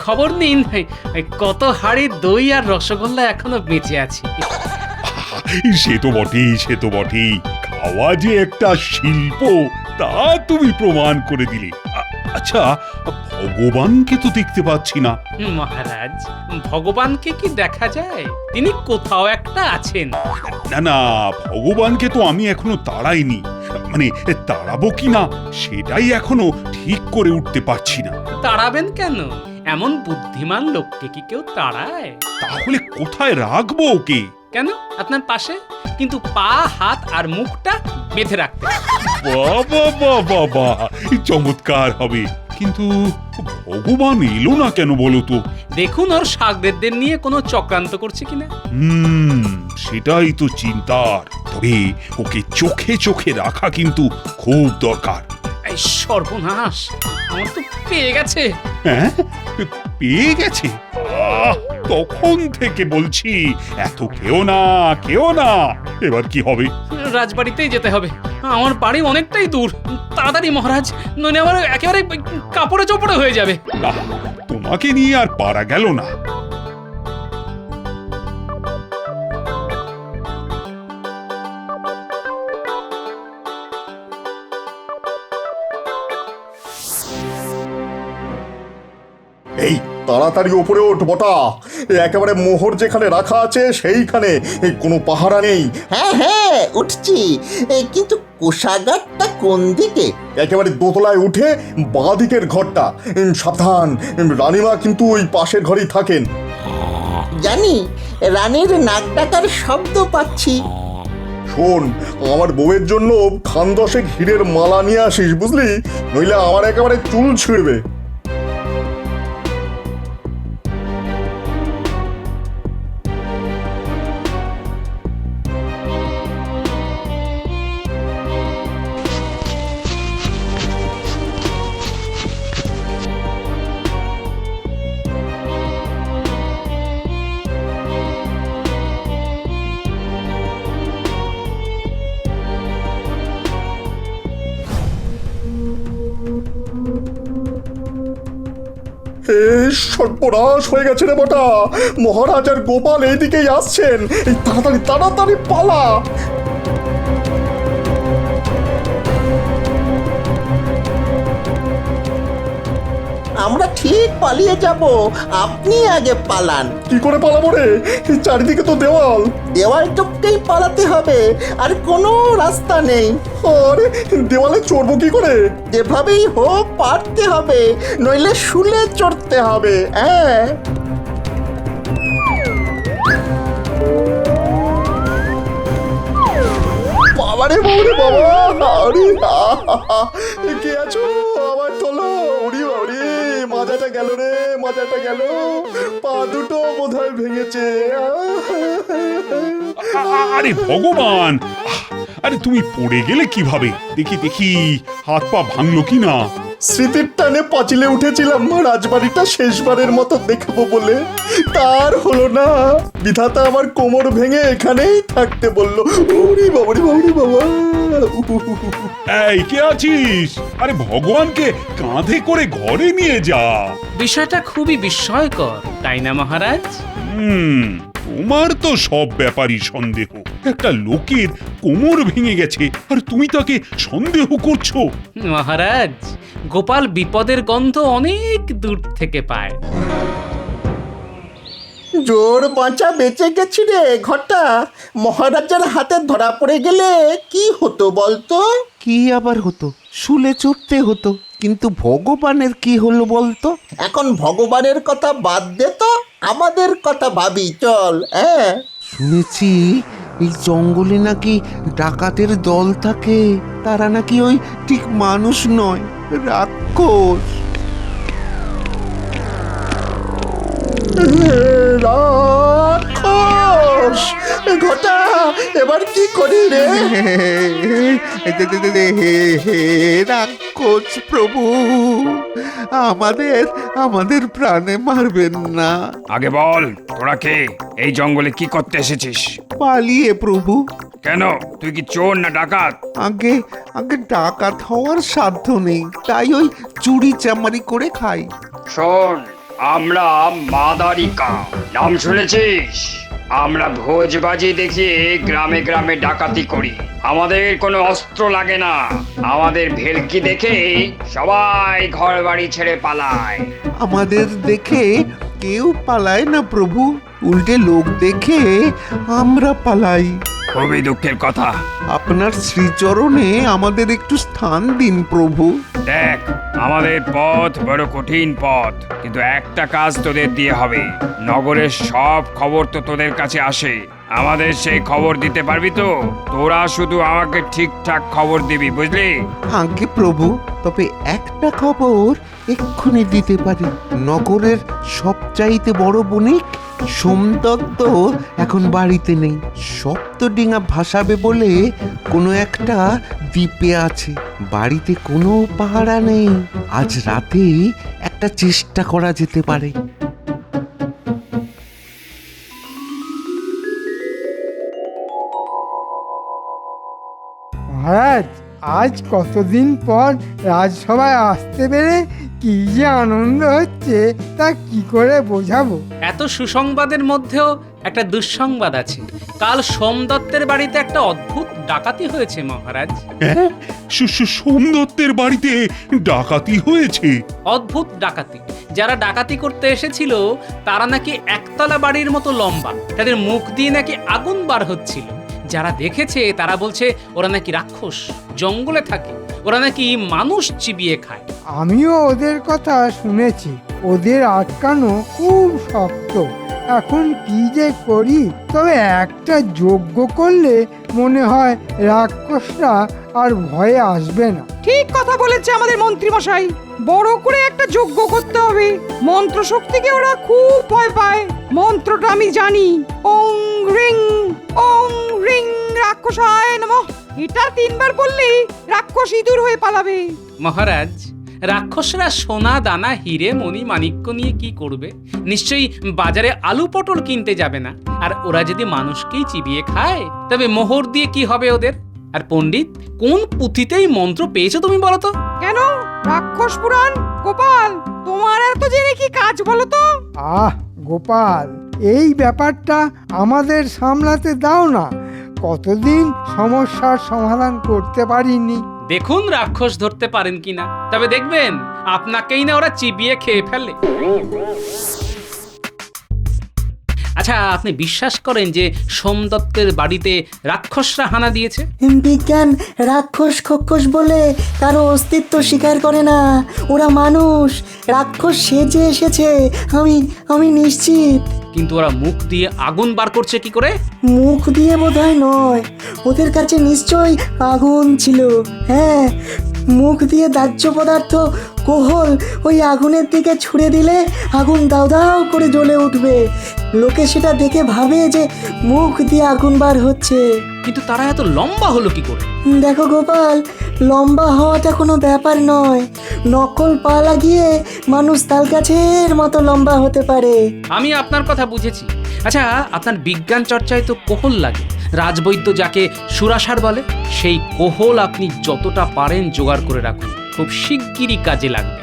খবর নিন কত হাড়ি দই আর রসগোল্লা এখনো বেঁচে আছে। সে তো বটেই, সে তো বটেই। খাওয়া যে একটা শিল্প, তা তুমি প্রমাণ করে দিলে। আচ্ছা, ভগবানকে তো দেখতে পাচ্ছি না। মহারাজ, ভগবানকে কি দেখা যায়? তিনি কোথাও একটা আছেন। না না, ভগবানকে তো আমি এখনো তাড়াইনি। মানে তাড়াবো কিনা সেটাই এখনো ঠিক করে উঠতে পারছি না। তাড়াবেন কেন? এমন বুদ্ধিমান লোককে কি কেউ তাড়ায়? তাহলে কোথায় রাখবো ওকে? কেন, আপনার পাশে, কিন্তু পা, হাত আর মুখটা বেঁধে রাখতে। বাবা বাবা বাবা, চমৎকার হবে। কিন্তু ভগবান এলো না কেন বলো তো? দেখুন ওর শাগরেদদের নিয়ে কোনো চক্রান্ত করছে কিনা। সেটাই তো চিন্তার। তবে ওকে চোখে চোখে রাখা কিন্তু খুব দরকার। এই সর্বনাশ, আমার তো পেয়ে গেছে। হ্যাঁ, পেয়ে গেছে? তখন থেকে বলছি এত কেউ না, কেউ না। এবার কি হবে? রাজবাড়িতেই যেতে হবে। আমার বাড়ি অনেকটাই দূর। তাড়াতাড়ি মহারাজ, নইলে আমার একেবারে কাপড়ে চোপড়ে হয়ে যাবে। না, তোমাকে নিয়ে আর পারা গেল না। এই তাড়াতাড়ি ওপরে ওঠ বটা। একেবারে মোহর যেখানে রাখা আছে সেইখানে, কোনো পাহারা নেই। হ্যাঁ হ্যাঁ, উঠছি। কিন্তু কোষাগারটা কোন দিকে? একেবারে দোতলায় উঠে বাঁ দিকের ঘরটা। সাবধান, রানীমা কিন্তু ওই পাশের ঘরেই থাকেন। জানি, রানীর নাক ডাকার শব্দ পাচ্ছি। শোন, আমার বউয়ের জন্য খান 10 হীরের মালা নিয়ে আসিস, বুঝলি? নইলে আমার একেবারে চুল ছিঁড়বে। সর্বনাশ হয়ে গেছে রে বটা। মহারাজ আর গোপাল এইদিকেই আসছেন। এই তাড়াতাড়ি তাড়াতাড়ি পালা। আমরা ঠিক পালিয়ে যাব, আপনি আগে পালান। কি করে পালাবো রে? চারিদিকে তো দেওয়াল। দেওয়াল টপকেই পালাতে হবে, আর কোনো রাস্তা নেই। আরে দেওয়ালে চড়বো কি করে? যেভাবেই হোক পারতে হবে, নইলে শুলে চড়তে হবে। হ্যাঁ, বাবারে বউরে বাবা। আরে কে আছো? আমার তোলো। ওরে বাবারে, মাজাটা গেল রে, মাজাটা গেল। পা দুটো বোধহয় ভেঙেছে। আরে ভগবান, আরে তুমি পড়ে গেলে কিভাবে? দেখি দেখি, হাত পা ভাঙলো কি না। স্মৃতির টানে পাঁচিলে উঠেছিলাম রাজবাড়িটা শেষবারের মতো দেখবো বলে, তার হলো না। বিধাতা আমার কোমর ভেঙে এখানেই থাকতে বললো। ওরে বাবা রে বাবা রে বাবা। এই কে আছিস? আরে ভগবানকে কাঁধে করে ঘরে নিয়ে যা। বিষয়টা খুবই বিস্ময়কর তাই না মহারাজ? তোমার তো সব ব্যাপারই সন্দেহ। একটা লোকের কোমর ভেঙে গেছে আর তুমি তাকে সন্দেহ করছো? মহারাজ, গোপাল বিপদের গন্ধ অনেক দূর থেকে পায়। জোর বাঁচা বেঁচে গেছি রে ঘটা। মহারাজার হাতে ধরা পড়ে গেলে কি হতো বলতো? কি আবার হতো? শুলে চড়তে হতো। কিন্তু ভগবানের কি হলো বলতো? এখন ভগবানের কথা বাদ দে তো, আমাদের কথা ভাবি চল। হ্যাঁ, শুনেছি এই জঙ্গলে নাকি ডাকাতের দল থাকে। তারা নাকি ওই ঠিক মানুষ নয়, রাক্ষস। রাক্ষস! ঘটা, এবার কি করি রে? রাক্ষস প্রভু, আমাদের প্রাণে মারবেন না। আগে বল, তোরা কে? এই জঙ্গলে কি করতে এসেছিস? পালিয়ে প্রভু। কেন, তুই কি চোর না ডাকাত? আগে ডাকাত হওয়ার সাধ্য নেই, তাই ওই চুরি চামারি করে খাই। শোন, আমরা মাদারিকা, নাম শুনেছিস? আমরা ভোজবাজি দেখিয়ে গ্রামে গ্রামে ডাকাতি করি। আমাদের কোনো অস্ত্র লাগে না। আমাদের ভেলকি দেখে সবাই ঘর বাড়ি ছেড়ে পালায়। আমাদের দেখে কেউ পালায় না প্রভু, উল্টে লোক দেখে আমরা পালাই। খুবই দুঃখের কথা। আপনার শ্রীচরণে আমাদের একটু স্থান দিন প্রভু। দেখ, আমাদের পথ বড় কঠিন পথ, কিন্তু একটা কাজ তোদের দিয়ে হবে। নগরের সব খবর তো তোদের কাছে আসে, আমাদের সেই খবর দিতে পারবি তো? তোরা শুধু আমাকে ঠিকঠাক খবর দিবি, বুঝলি? আজ্ঞে প্রভু, তবে একটা খবর এক্ষুনি দিতে পারি। নগরের সবচাইতে বড় বণিক সোমদত্ত এখন বাড়িতে নেই। সপ্তডিঙা ভাসাবে বলে কোনো একটা দ্বীপে আছে। বাড়িতে কোনো পাহারা নেই। আজ রাতে একটা চেষ্টা করা যেতে পারে। মহারাজ, আজ কতদিন পর রাজসভায় আসতে পেরে কি যে আনন্দ হচ্ছে তা কি করে বোঝাবো। এত সুসংবাদের মধ্যেও একটা দুঃসংবাদ আছে। কাল সোমদত্তের বাড়িতে একটা অদ্ভুত ডাকাতি হয়েছে মহারাজ। হ্যাঁ, সোমদত্তের বাড়িতে ডাকাতি হয়েছে? অদ্ভুত ডাকাতি। যারা ডাকাতি করতে এসেছিল তারা নাকি একতলা বাড়ির মতো লম্বা, তাদের মুখ দিয়ে নাকি আগুন বার হচ্ছিল। যারা দেখেছে তারা বলছে ওরা নাকি রাক্ষস, জঙ্গলে থাকে, ওরা নাকি মানুষ চিবিয়ে খায়। আমিও ওদের কথা শুনেছি। ওদের আটকানো খুব শক্ত। এখন কি যে করি? তবে একটা যজ্ঞ করলে মনে হয় রাক্ষসরা আর ভয়ে আসবে না। ঠিক কথা বলেছে আমাদের মন্ত্রী মশাই। বড় করে একটা যজ্ঞ করতে হবে। মন্ত্র শক্তিকে ওরা খুব ভয় পায়। মন্ত্রটা আমি জানি, ওং রিং রাক্ষসায় নমঃ। এটা 3 বার বললেই রাক্ষস ইঁদুর হয়ে পালাবে। মহারাজ, রাক্ষসরা সোনা দানা হিরে মণি মাণিক্য নিয়ে কি করবে? নিশ্চয়ই বাজারে আলু পটল কিনতে যাবে না। আর ওরা যদি মানুষকেই চিবিয়ে খায় তবে মোহর দিয়ে কি হবে ওদের? আর পণ্ডিত, কোন পুঁথিতেই মন্ত্র পেয়েছো তুমি বলো তো? কেন, রাক্ষস পুরাণ? গোপাল, তোমার এত জেনে কি কাজ বলো তো? গোপাল, এই ব্যাপারটা আমাদের সামলাতে দাও না। কতদিন সমস্যার সমাধান করতে পারিনি। দেখুন রাক্ষস ধরতে পারেন কিনা, তবে দেখবেন আপনাকেই না ওরা চিবিয়ে খেয়ে ফেলে। আচ্ছা, আপনি বিশ্বাস করেন যে সোমদত্তের বাড়িতে রাক্ষসরা হানা দিয়েছে? বিজ্ঞান রাক্ষস খক্ষস বলে কারো অস্তিত্ব স্বীকার করে না। ওরা মানুষ, রাক্ষস সেজে এসেছে, আমি নিশ্চিত। কিন্তু ওরা মুখ দিয়ে আগুন বার করছে কি করে? মুখ দিয়ে বোধহয় নয়, ওদের কাছে নিশ্চয়ই আগুন ছিল। হ্যাঁ, মুখ দিয়ে দাহ্য পদার্থ কোহল ওই আগুনের দিকে ছুড়ে দিলে আগুন দাও দাও করে জ্বলে উঠবে। লোকে সেটা দেখে ভাবে যে মুখ দিয়ে আগুন বার হচ্ছে। কিন্তু তারা এত লম্বা হলো কি করে? দেখো গোপাল, লম্বা হওয়াটা কোনো ব্যাপার নয়। নকল পা লাগিয়ে মানুষ তাল গাছের মতো লম্বা হতে পারে। আমি আপনার কথা বুঝেছি। আচ্ছা, আপনার বিজ্ঞান চর্চায় তো কোহল লাগে, রাজবৈদ্য যাকে সুরাসার বলে, সেই কোহল আপনি যতটা পারেন জোগাড় করে রাখুন, খুব শিগগিরই কাজে লাগবে।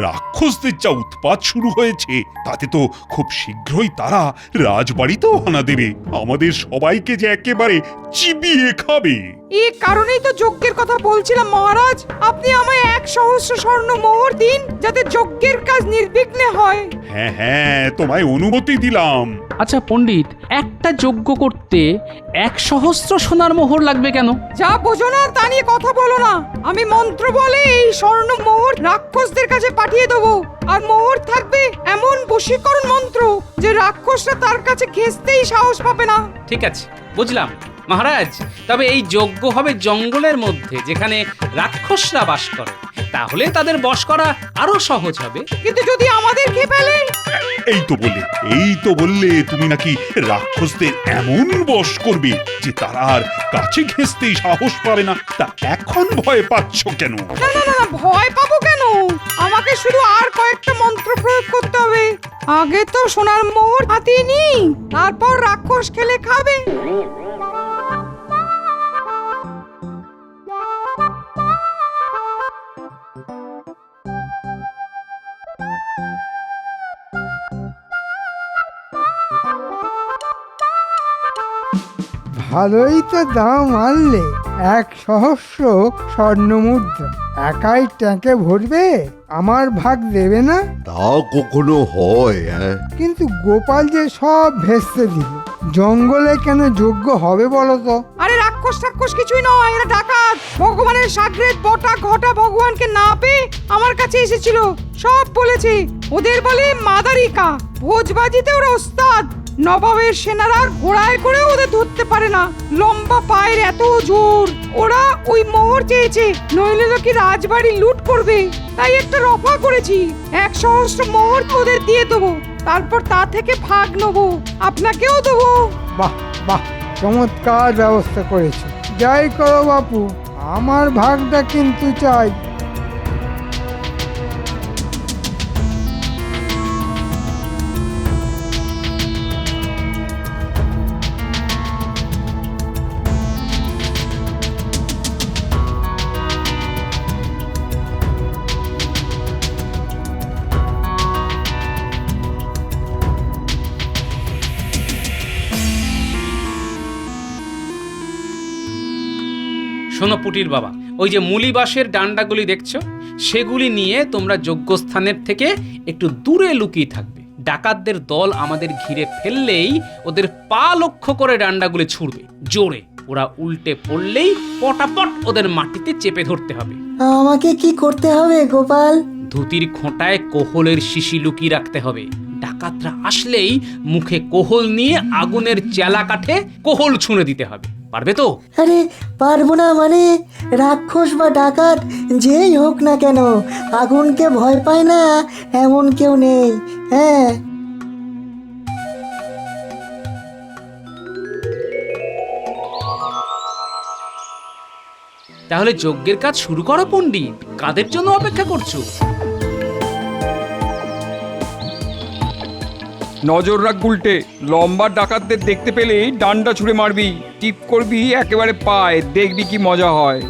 রাক্ষসদের যা উৎপাত শুরু হয়েছে, তাতে তো খুব শীঘ্রই তারা রাজবাড়িতেও হানা দেবে, আমাদের সবাইকে যে একেবারে চিবিয়ে খাবে। এই কারণেই তো যজ্ঞের কথা বলছিলাম মহারাজ, আপনি আমায় 1,000 স্বর্ণ মোহর দিন যাতে যজ্ঞের কাজ নির্বিঘ্নে হয়। হ্যাঁ হ্যাঁ, তোমায় অনুমতি দিলাম। আচ্ছা পণ্ডিত, একটা যজ্ঞ করতে 1,000 সোনার মোহর লাগবে কেন? যা বোঝো না তা নিয়ে কথা বলো না। আমি মন্ত্র বলে এই স্বর্ণ মোহর রাক্ষসদের কাছে পাঠিয়ে দেবো, আর মোহর থাকবে এমন বশীকরণ মন্ত্র যে রাক্ষসরা তার কাছে ঘেঁষতেই সাহস পাবে না। ঠিক আছে, বুঝলাম মহারাজ। তবে এই যজ্ঞ হবে জঙ্গলের মধ্যে, যেখানে রাক্ষসরা বাস করে, তাহলে তাদের বশ করা আরো সহজ হবে। কিন্তু যদি আমাদের খেয়ে ফেলে? এই তো বললে তুমি নাকি রাক্ষসদের এমন বশ করবে যে তারা আর কাছে ঘেঁষতেই সাহস পাবে না। তা এখন ভয় পাচ্ছ কেন? না না না, ভয় পাবো কেন? আমাকে শুধু আর কয়েকটা মন্ত্র প্রয়োগ করতে হবে। আগে তো সোনার মোহর হাতিয়ে নি, তারপর রাক্ষস খেলে খাবে। ভালোই তো দাম আনলে, 1,000 স্বর্ণ মুদ্রা একাই ট্যাঙ্কে ভরবে? আমার ভাগ দেবে না? তা কখনো হয়? কিন্তু গোপাল যে সব ভেস্তে দিল, জঙ্গলে কেন যোগ্য হবে বলো তো? আরে রাক্ষস কিছুই নয়, এরা ডাকাত। ভগবানের সাগরেদ বটা ঘটা ভগবানকে না পেয়ে আমার কাছে এসেছিল, সব বলেছে। ওদের বলে মাদারিকা, ভোজবাজিতে ওরা ওস্তাদ। নবাবের সেনারা ঘোড়ায় করে ওদের ধরতে পারে না, লম্বা পায়ের এত জোর। ওরা ওই মোহর চেয়েছে, নইলে তো কি রাজবাড়ি লুট করবে। তাই একটা রফা করেছি, 1,000 মোহর ওদের দিয়ে দেবো, তারপর তা থেকে ভাগ নেবো, আপনাকেও দেবো। বাহ বাহ, চমৎকার ব্যবস্থা করেছে। যাই করো বাপু, আমার ভাগটা কিন্তু চাই। শোনো পুটির বাবা, ওই যে মুলি বাঁশের ডান্ডাগুলি দেখছো, সেগুলি নিয়ে তোমরা যজ্ঞস্থানের থেকে একটু দূরে লুকিয়ে থাকবে। ডাকাতদের দল আমাদের ঘিরে ফেললেই ওদের পা লক্ষ্য করে ডান্ডাগুলি ছুড়বে জোরে। ওরা উল্টে পড়লেই পটাপট ওদের মাটিতে চেপে ধরতে হবে। আমাকে কি করতে হবে গোপাল? ধুতির খোঁটায় কোহলের শিশি লুকিয়ে রাখতে হবে। ডাকাতরা আসলেই মুখে কোহল নিয়ে আগুনের চেলা কাঠে কোহল ছুঁড়ে দিতে হবে। পারবে তো? আরে পারবো না মানে? রাক্ষস বা ডাকাত যেই হোক না কেন, আগুনকে ভয় পায় না এমন কেউ নেই। হ্যাঁ, তাহলে যজ্ঞের কাজ শুরু করো পণ্ডিত। কাদের জন্য অপেক্ষা করছো? নজর রাখ গুলটে, লম্বা ডাকাতদের দেখতে পেলেই ডান্ডা ছুঁড়ে মারবি, টিপ করবি একেবারে পায়, দেখবি কি মজা হয়।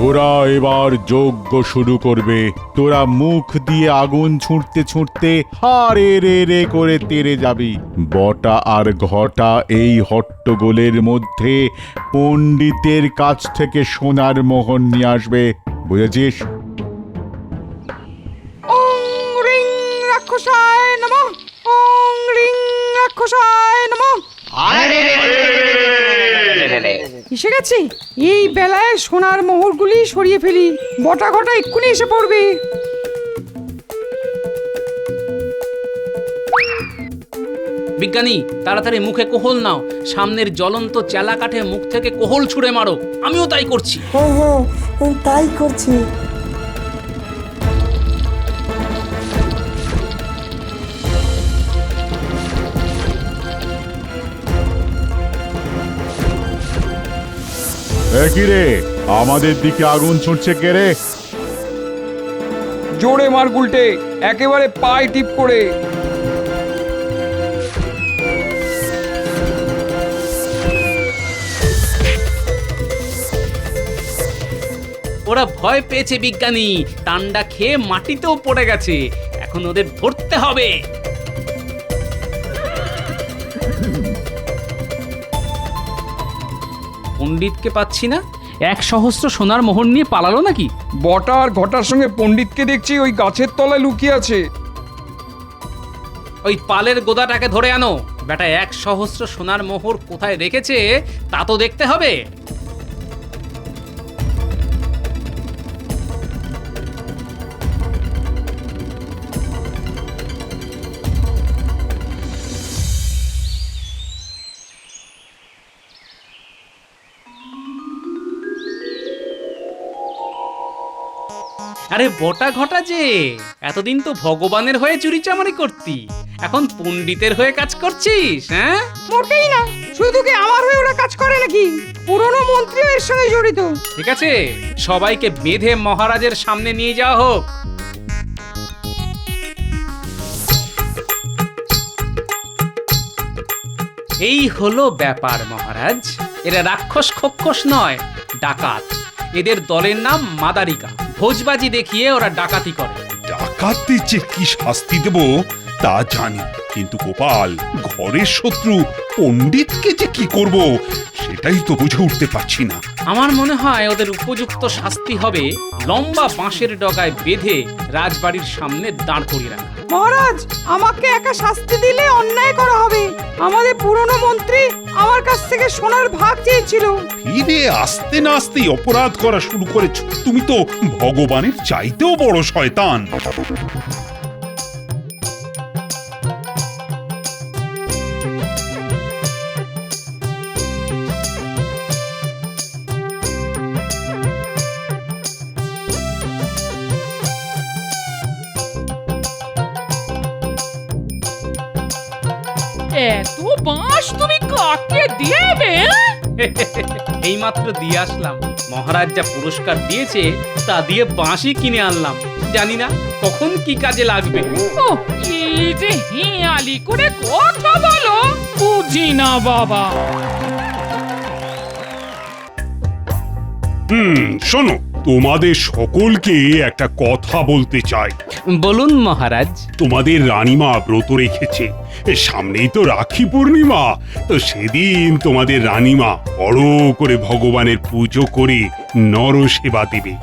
ওরা এবার যজ্ঞ শুরু করবে। তোরা মুখ দিয়ে আগুন ছুঁড়তে ছুঁড়তে হারে রে রে করে তেড়ে যাবি। বটা আর ঘটা এই হট্টগোলের মধ্যে পণ্ডিতের কাছ থেকে সোনার মোহর নিয়ে আসবে, বুঝেছিস? ওং রিং রাক্ষসায় নমঃ, ওং রিং রাক্ষসায় নমঃ। এসে গেছি। এই বেলায় সোনার মোহরগুলি সরিয়ে ফেলি, বটা ঘটা এক্ষুনি এসে পড়বে। বিজ্ঞানী, তাড়াতাড়ি মুখে কোহল নাও, সামনের জ্বলন্ত চেলা কাঠে মুখ থেকে কোহল ছুঁড়ে মারো। আমিও তাই করছি। হ্যাঁ হ্যাঁ, তাই করছি। কি রে, আমাদের দিকে আগুন ছুটছে কে রে? জোরে মার গুলটে, একেবারে পায়ে টিপ করে। ওরা ভয় পেয়েছে বিজ্ঞানী, টান্ডা খেয়ে মাটিতেও পড়ে গেছে। এখন ওদের ধরতে হবে। পণ্ডিতকে পাচ্ছি না। 1,000 সোনার মোহর নিয়ে পালালো নাকি? বটা আর ঘটার সঙ্গে পণ্ডিতকে দেখছি ওই গাছের তলায় লুকিয়ে আছে। ওই পালের গোদাটাকে ধরে আনো। বেটা 1,000 সোনার মোহর কোথায় রেখেছে তা তো দেখতে হবে। আরে বটা ঘটা যে, এতদিন তো ভগবানের হয়ে চুরি চামারি করতি, এখন পণ্ডিতের হয়ে কাজ করছিস? হ্যাঁ, মোটেই না। শুধু কি আমার হয়ে ওরা কাজ করে নাকি? পুরনো মন্ত্রীও এর সঙ্গে জড়িত। ঠিক আছে, সবাইকে বেঁধে মহারাজের সামনে নিয়ে যাওয়া হোক। এই হলো ব্যাপার মহারাজ। এরা রাক্ষস খক্ষস নয়, ডাকাত। এদের দলের নাম মাদারিকা। ভোজবাজি দেখিয়ে ওরা ডাকাতি করে। ডাকাতদের যে কি শাস্তি দেব তা জানি, কিন্তু গোপাল, ঘরের শত্রু পণ্ডিতকে যে কি করব সেটাই তো বুঝে উঠতে পারছি না। আমার মনে হয় ওদের উপযুক্ত শাস্তি হবে লম্বা বাঁশের ডগায় বেঁধে রাজবাড়ির সামনে দাঁড় করিয়ে রাখা। মহারাজ, আমাকে একা শাস্তি দিলে অন্যায় করা হবে। আমাদের পুরনো মন্ত্রী আমার কাছ থেকে সোনার ভাগ চেয়েছিল। ফিরে আসতে না আসতেই অপরাধ করা শুরু করেছ। তুমি তো ভগবানের চাইতেও বড় শয়তান। এত বাঁশ তুমি কাকে দেবে? এইমাত্র দিয়ে আসলাম। মহারাজ যা পুরস্কার দিয়েছে তা দিয়ে বাঁশি কিনে আনলাম। জানি না কখন কি কাজে লাগবে। ও, এই যে হেয়ালি করে কথা বলো, বুঝি না বাবা। শোনো, তোমাদের সকলকে একটা কথা বলতে চাই। বলুন মহারাজ। তোমাদের রানীমা ব্রত রেখেছে, সামনেই তো রাখি পূর্ণিমা। তো সেদিন তোমাদের রানীমা বড় করে ভগবানের পুজো করে নরসেবা দেবে।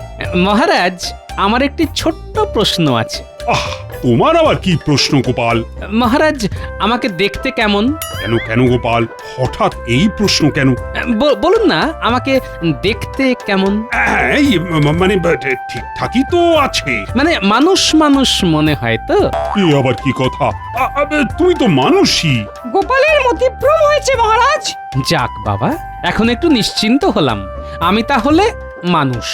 মহারাজ, আমার একটি ছোট্ট প্রশ্ন আছে। আহ, তোমার আবার কি প্রশ্ন গোপাল? মহারাজ, আমাকে দেখতে কেমন? কেন কেন গোপাল, হঠাৎ এই প্রশ্ন কেন? বলুন না, আমাকে দেখতে কেমন? এই, মানে ঠিকঠাকই তো আছে। মানে মানুষ মানুষ মনে হয় তো? এ আবার কি কথা? তুমি তো মানুষই। গোপালের মতিভ্রম হয়েছে মহারাজ। যাক বাবা, এখন একটু নিশ্চিন্ত হলাম। আমি তাহলে মানুষ।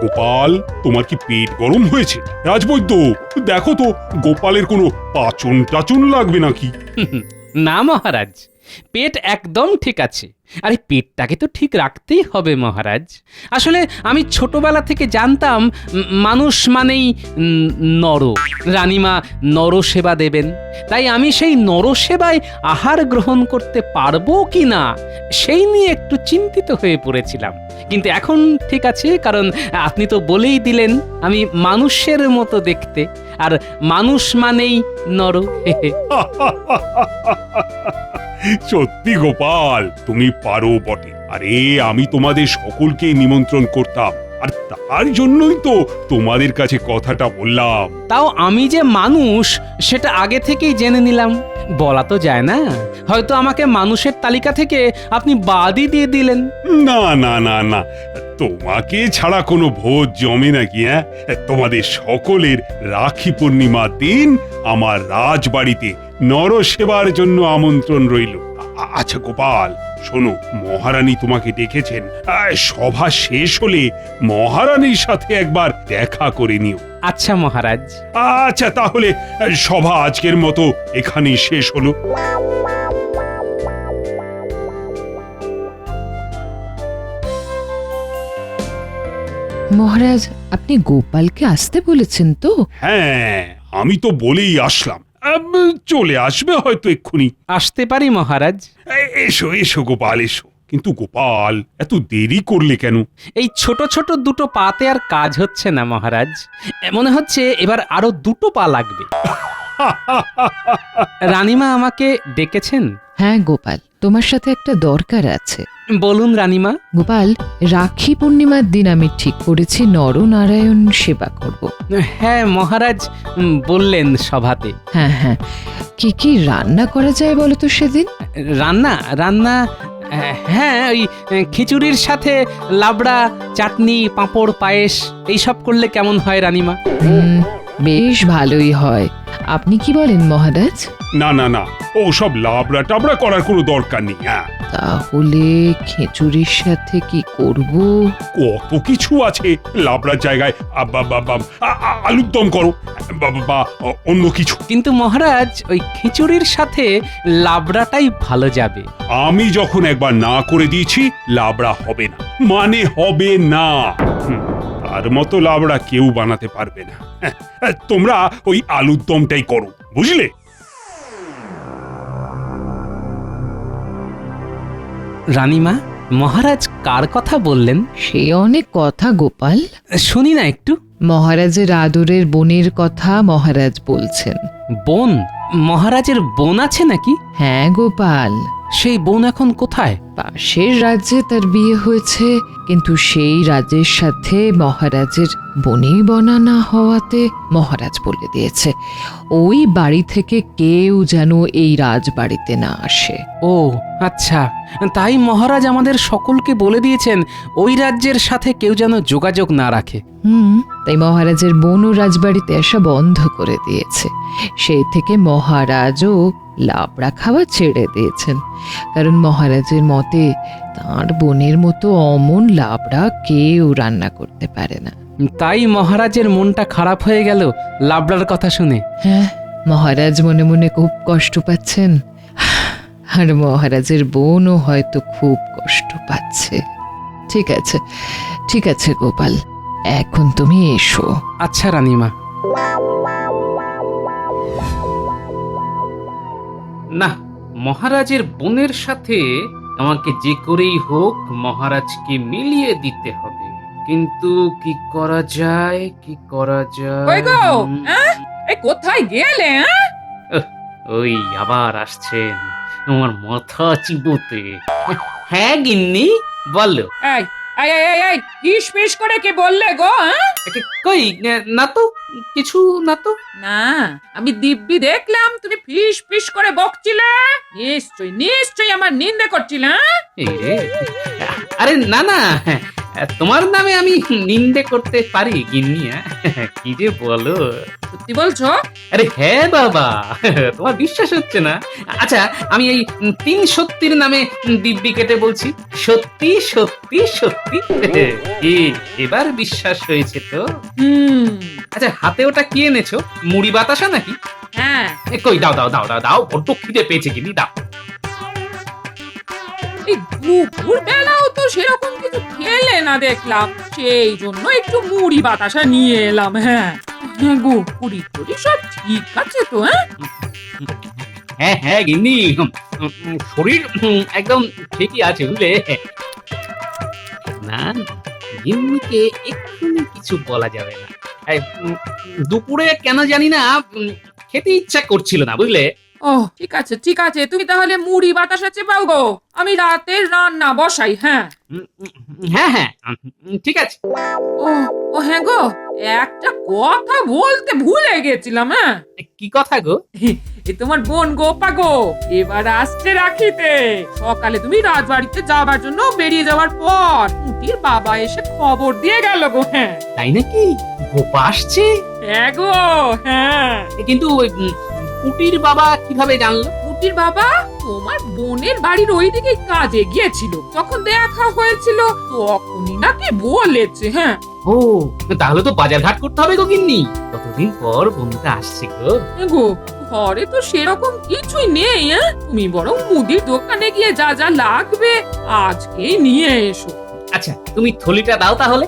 গোপাল, তোমার কি পেট গরম হয়েছে? রাজবৈদ্য, দেখো তো গোপালের কোনো পাচন টাচন লাগবে নাকি? না মহারাজ, পেট একদম ঠিক আছে। আরে পেটটাকে তো ঠিক রাখতেই হবে মহারাজ। আসলে আমি ছোটবেলা থেকে জানতাম মানুষ মানেই নর। রানীমা নরসেবা দেবেন, তাই আমি সেই নরসেবায় আহার গ্রহণ করতে পারবো কি না সেই নিয়ে একটু চিন্তিত হয়ে পড়েছিলাম। কিন্তু এখন ঠিক আছে, কারণ আপনি তো বলেই দিলেন আমি মানুষের মতো দেখতে, আর মানুষ মানেই নর। সত্যি গোপাল, তুমি পারো বটে। আরে আমি তোমাদের সকলকে নিমন্ত্রণ করতাম, আর তার জন্যই তো তোমাদের কাছে কথাটা বললাম। তাও আমি যে মানুষ সেটা আগে থেকেই জেনে নিলাম। বলা তো যায় না, হয়তো আমাকে মানুষের তালিকা থেকে আপনি বাদই দিয়ে দিলেন। না না না না, তোমাকে ছাড়া কোনো ভোজ জমে নাকি? হ্যাঁ, তোমাদের সকলের রাখি পূর্ণিমার দিন আমার রাজবাড়িতে নরসেবার জন্য আমন্ত্রণ রইল। আচ্ছা গোপাল, শোনো, মহারানী তোমাকে ডেকেছেন। সভা শেষ হলে মহারানীর সাথে একবার দেখা করে নিও। আচ্ছা মহারাজ। আচ্ছা, তাহলে সভা আজকের মতো এখানেই শেষ হলো। মহারাজ আপনি গোপালকে আসতে বলেছেন তো? হ্যাঁ, আমি তো বলেই আসলাম। চলে আসবে হয়তো এক্ষুনি। আসতে পারি মহারাজ? এসো এসো গোপাল এসো। কিন্তু গোপাল, এত দেরি করলে কেন? এই ছোট ছোট দুটো পাতে আর কাজ হচ্ছে না মহারাজ। মনে হচ্ছে এবার আরো দুটো পা লাগবে। রানীমা আমাকে ডেকেছেন? হ্যাঁ গোপাল, তোমার সাথে একটা দরকার আছে। বলুন রানীমা। গোপাল, রাখি পূর্ণিমার দিন আমি ঠিক করেছি নরনারায়ণ সেবা করব। হ্যাঁ মহারাজ, বললেন সভাতে। হ্যাঁ হ্যাঁ, কি কি রান্না করা যায় বলো তো সেদিন? রান্না রান্না হ্যাঁ, ওই খিচুড়ির সাথে লাবড়া, চাটনি, পাঁপড়, পায়েস এইসব করলে কেমন হয় রানীমা? বেশ ভালোই হয়। আপনি কি বলেন মহারাজ? না না না, ও সব লাবড়া টাবড়া করার কোনো দরকার নেই। তাহলে খিচুড়ির সাথে কি করব? কত কিছু আছে। লাবড়ার জায়গায় আলুর দম করো বা অন্য কিছু। কিন্তু মহারাজ, ওই খিচুড়ির সাথে লাবড়াটাই ভালো যাবে। আমি যখন একবার না করে দিয়েছি, লাবড়া হবে না মানে হবে না। তার মতো লাবড়া কেউ বানাতে পারবে না। তোমরা ওই আলুর দমটাই করো, বুঝলে? রানীমা, মহারাজ কার কথা বললেন? সে অনেক কথা গোপাল, শুনি না একটু। মহারাজের আদরের বোনের কথা মহারাজ বলছেন। বোন? মহারাজের বোন আছে নাকি? হ্যাঁ গোপাল। সেই বোন এখন কোথায়? পাশের রাজ্যে তার বিয়ে হয়েছে, কিন্তু সেই রাজ্যের সাথে মহারাজের বনেই বনা না হওয়াতে মহারাজ বলে দিয়েছে ওই বাড়ি থেকে কেউ যেন এই রাজবাড়িতে না আসে। ও আচ্ছা, তাই মহারাজ আমাদের সকলকে বলে দিয়েছেন ওই রাজ্যের সাথে কেউ যেন যোগাযোগ না রাখে। তাই মহারাজের বোনও রাজবাড়িতে আসা বন্ধ করে দিয়েছে। সেই থেকে মহারাজও লাবড়া খাওয়া ছেড়ে দিয়েছেন, কারণ মহারাজের মতে তাঁর বোনের মতো অমন লাবড়া কেউ রান্না করতে পারে না। তাই মহারাজের মনটা খারাপ হয়ে গেল লাবড়ার কথা শুনে। হ্যাঁ, মহারাজ মনে মনে খুব কষ্ট পাচ্ছেন, আর মহারাজের বোনও হয়তো খুব কষ্ট পাচ্ছে। ঠিক আছে, ঠিক আছে গোপাল, এখন তুমি এসো। আচ্ছা রানীমা। না, মহারাজের বোনের সাথে আমাকে যে করেই হোক মহারাজকে মিলিয়ে দিতে হবে। কিন্তু কি করা যায়, কি করা যায়? কোথায় গেলে? ওই আবার আসছেন আমার মাথা চিবোতে। হ্যাঁ গিন্নি, বলো। কিসমিস করে কি বললে গো? কই না তো, কিছু না তো। না, আমি দিব্যি দেখলাম তুমি ফিস ফিস করে বকছিলে। নিশ্চয়ই নিশ্চয়ই আমার নিন্দে করছিলে। আরে না না, তোমার নামে আমি নিন্দে করতে পারি গিন্নি? কি যে বলো, সত্যি বলছো? আরে হ্যাঁ বাবা, তোমার বিশ্বাস হচ্ছে না? আচ্ছা, আমি এই 3 সত্যির নামে দিব্যি কেটে বলছি, সত্যি সত্যি সত্যি। এবার বিশ্বাস হয়েছে তো? আচ্ছা, হাতে ওটা কি এনেছো? মুড়ি বাতাসা নাকি? হ্যাঁ। কই দাও দাও দাও দাও দাও, বড্ড খিদে পেয়েছে গিন্নি, দাও। দুপুর বেলাও তো সেরকম কিছু খেলে না দেখলাম, সেই জন্য একটু মুড়ি বাতাসা নিয়ে এলাম। হ্যাঁ গো, পুরি টুরি সব ঠিক আছে তো? হ্যাঁ হ্যাঁ গিন্নি, শরীর একদম ঠিকই আছে বুঝলে। না, গিন্নিকে এক্ষুনি কিছু বলা যাবে না। দুপুরে কেন জানি না খেতে ইচ্ছা করছিল না বুঝলে। ও ঠিক আছে ঠিক আছে, তুমি তাহলে মুড়ি বাতাসা চেপাও গো, আমি রাতের রান্না বসাই। হ্যাঁ হ্যাঁ হ্যাঁ, ঠিক আছে। ও হ্যাঁ গো, একটা কথা বলতে ভুলে গেছিলাম। হ্যাঁ, কি কথা গো? তোমার বোন গোপা গো এবার আসছে রাখিতে। সকালে তুমি রাজবাড়িতে যাবার জন্য বেরিয়ে যাওয়ার পর পুটির বাবা এসে খবর দিয়ে গেল গো। হ্যাঁ তাই নাকি? গোপা আসছে? হ্যাঁ গো, হ্যাঁ। কিন্তু পুটির বাবা কিভাবে জানলো? পুটির বাবা তোমার বোনের বাড়ির ওইদিকে কাজে গিয়েছিল, তখন দেখা হয়েছিল, তখনই নাকি বলেছে। হ্যাঁ। ও, তাহলে তো বাজার ঘাট করতে হবে গো গিন্নি, কতদিন পর বোনটা আসছে গো। গো, ঘরে তো সেরকম কিছুই নেই। তুমি বরং মুদির দোকানে গিয়ে যা যা লাগবে আজকেই নিয়ে এসো। আচ্ছা, তুমি থলিটা দাও তাহলে।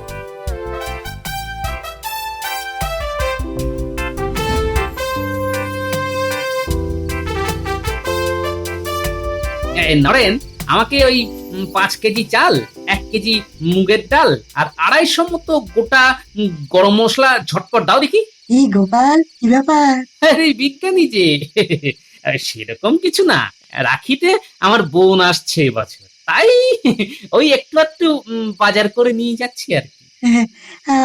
নরেন, আমাকে ওই 5 কেজি চাল, 1 কেজি মুগের ডাল আর 250 মতো গোটা গরম মশলা ঝটপট দাও দেখি। কি গোপাল, কি ব্যাপার? আরে বিজ্ঞানী যে সেরকম কিছু না, রাখিতে আমার বোন আসছে এবছর, তাই ওই একটু একটু বাজার করে নিয়ে যাচ্ছি আর কি।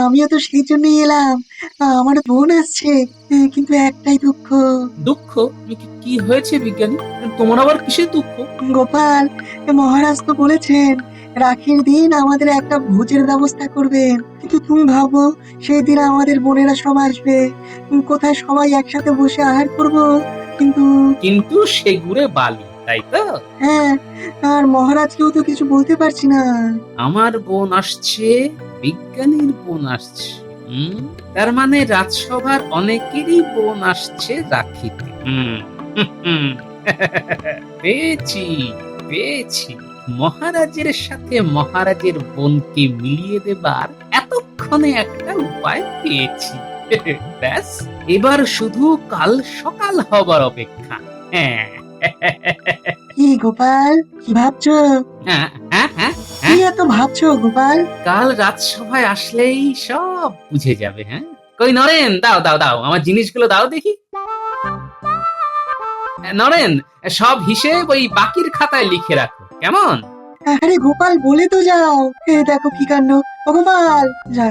আমিও তো সেই জন্যই এলাম, আমার বোন আসছে, কিন্তু একটাই দুঃখ। দুঃখ? কি হয়েছে বিজ্ঞানী, তোমার আবার কিসের দুঃখ? গোপাল, মহারাজ তো বলেছেন রাখির দিন আমাদের একটা ভোজের ব্যবস্থা করবেন, কিন্তু তুমি ভাবো সেই দিন আমাদের বোনেরা সব আসবে, কোথায় সবাই একসাথে বসে আহার করব। কিন্তু সেগুড়ে বালি, তাই তো? হ্যাঁ, আর মহারাজকেও তো কিছু বলতে পারছি না। আমার বোন আসছে, বিজ্ঞানীর বোন আসছে, তার মানে রাজসভার অনেকেরই বোন আসছে রাখিতে। পেয়েছি পেয়েছি, মহারাজের সাথে মহারাজের বোনকে মিলিয়ে দেবার এতক্ষণে একটা উপায় পেয়েছি। ব্যাস, এবার শুধু কাল সকাল হবার অপেক্ষা। হ্যাঁ। কি গোপাল, কি ভাবছো? কি এত ভাবছো গোপাল? কাল রাজসভায় আসলেই সব বুঝে যাবে। হ্যাঁ, কই নরেন, দাও দাও দাও, আমার জিনিসগুলো দাও দেখি। নরেন, সব হিসেব ওই বাকির খাতায় লিখে রাখো, কেমন? আরে গোপাল, বলে তো যাও। দেখো কি কাণ্ড। ও গোপাল, যা।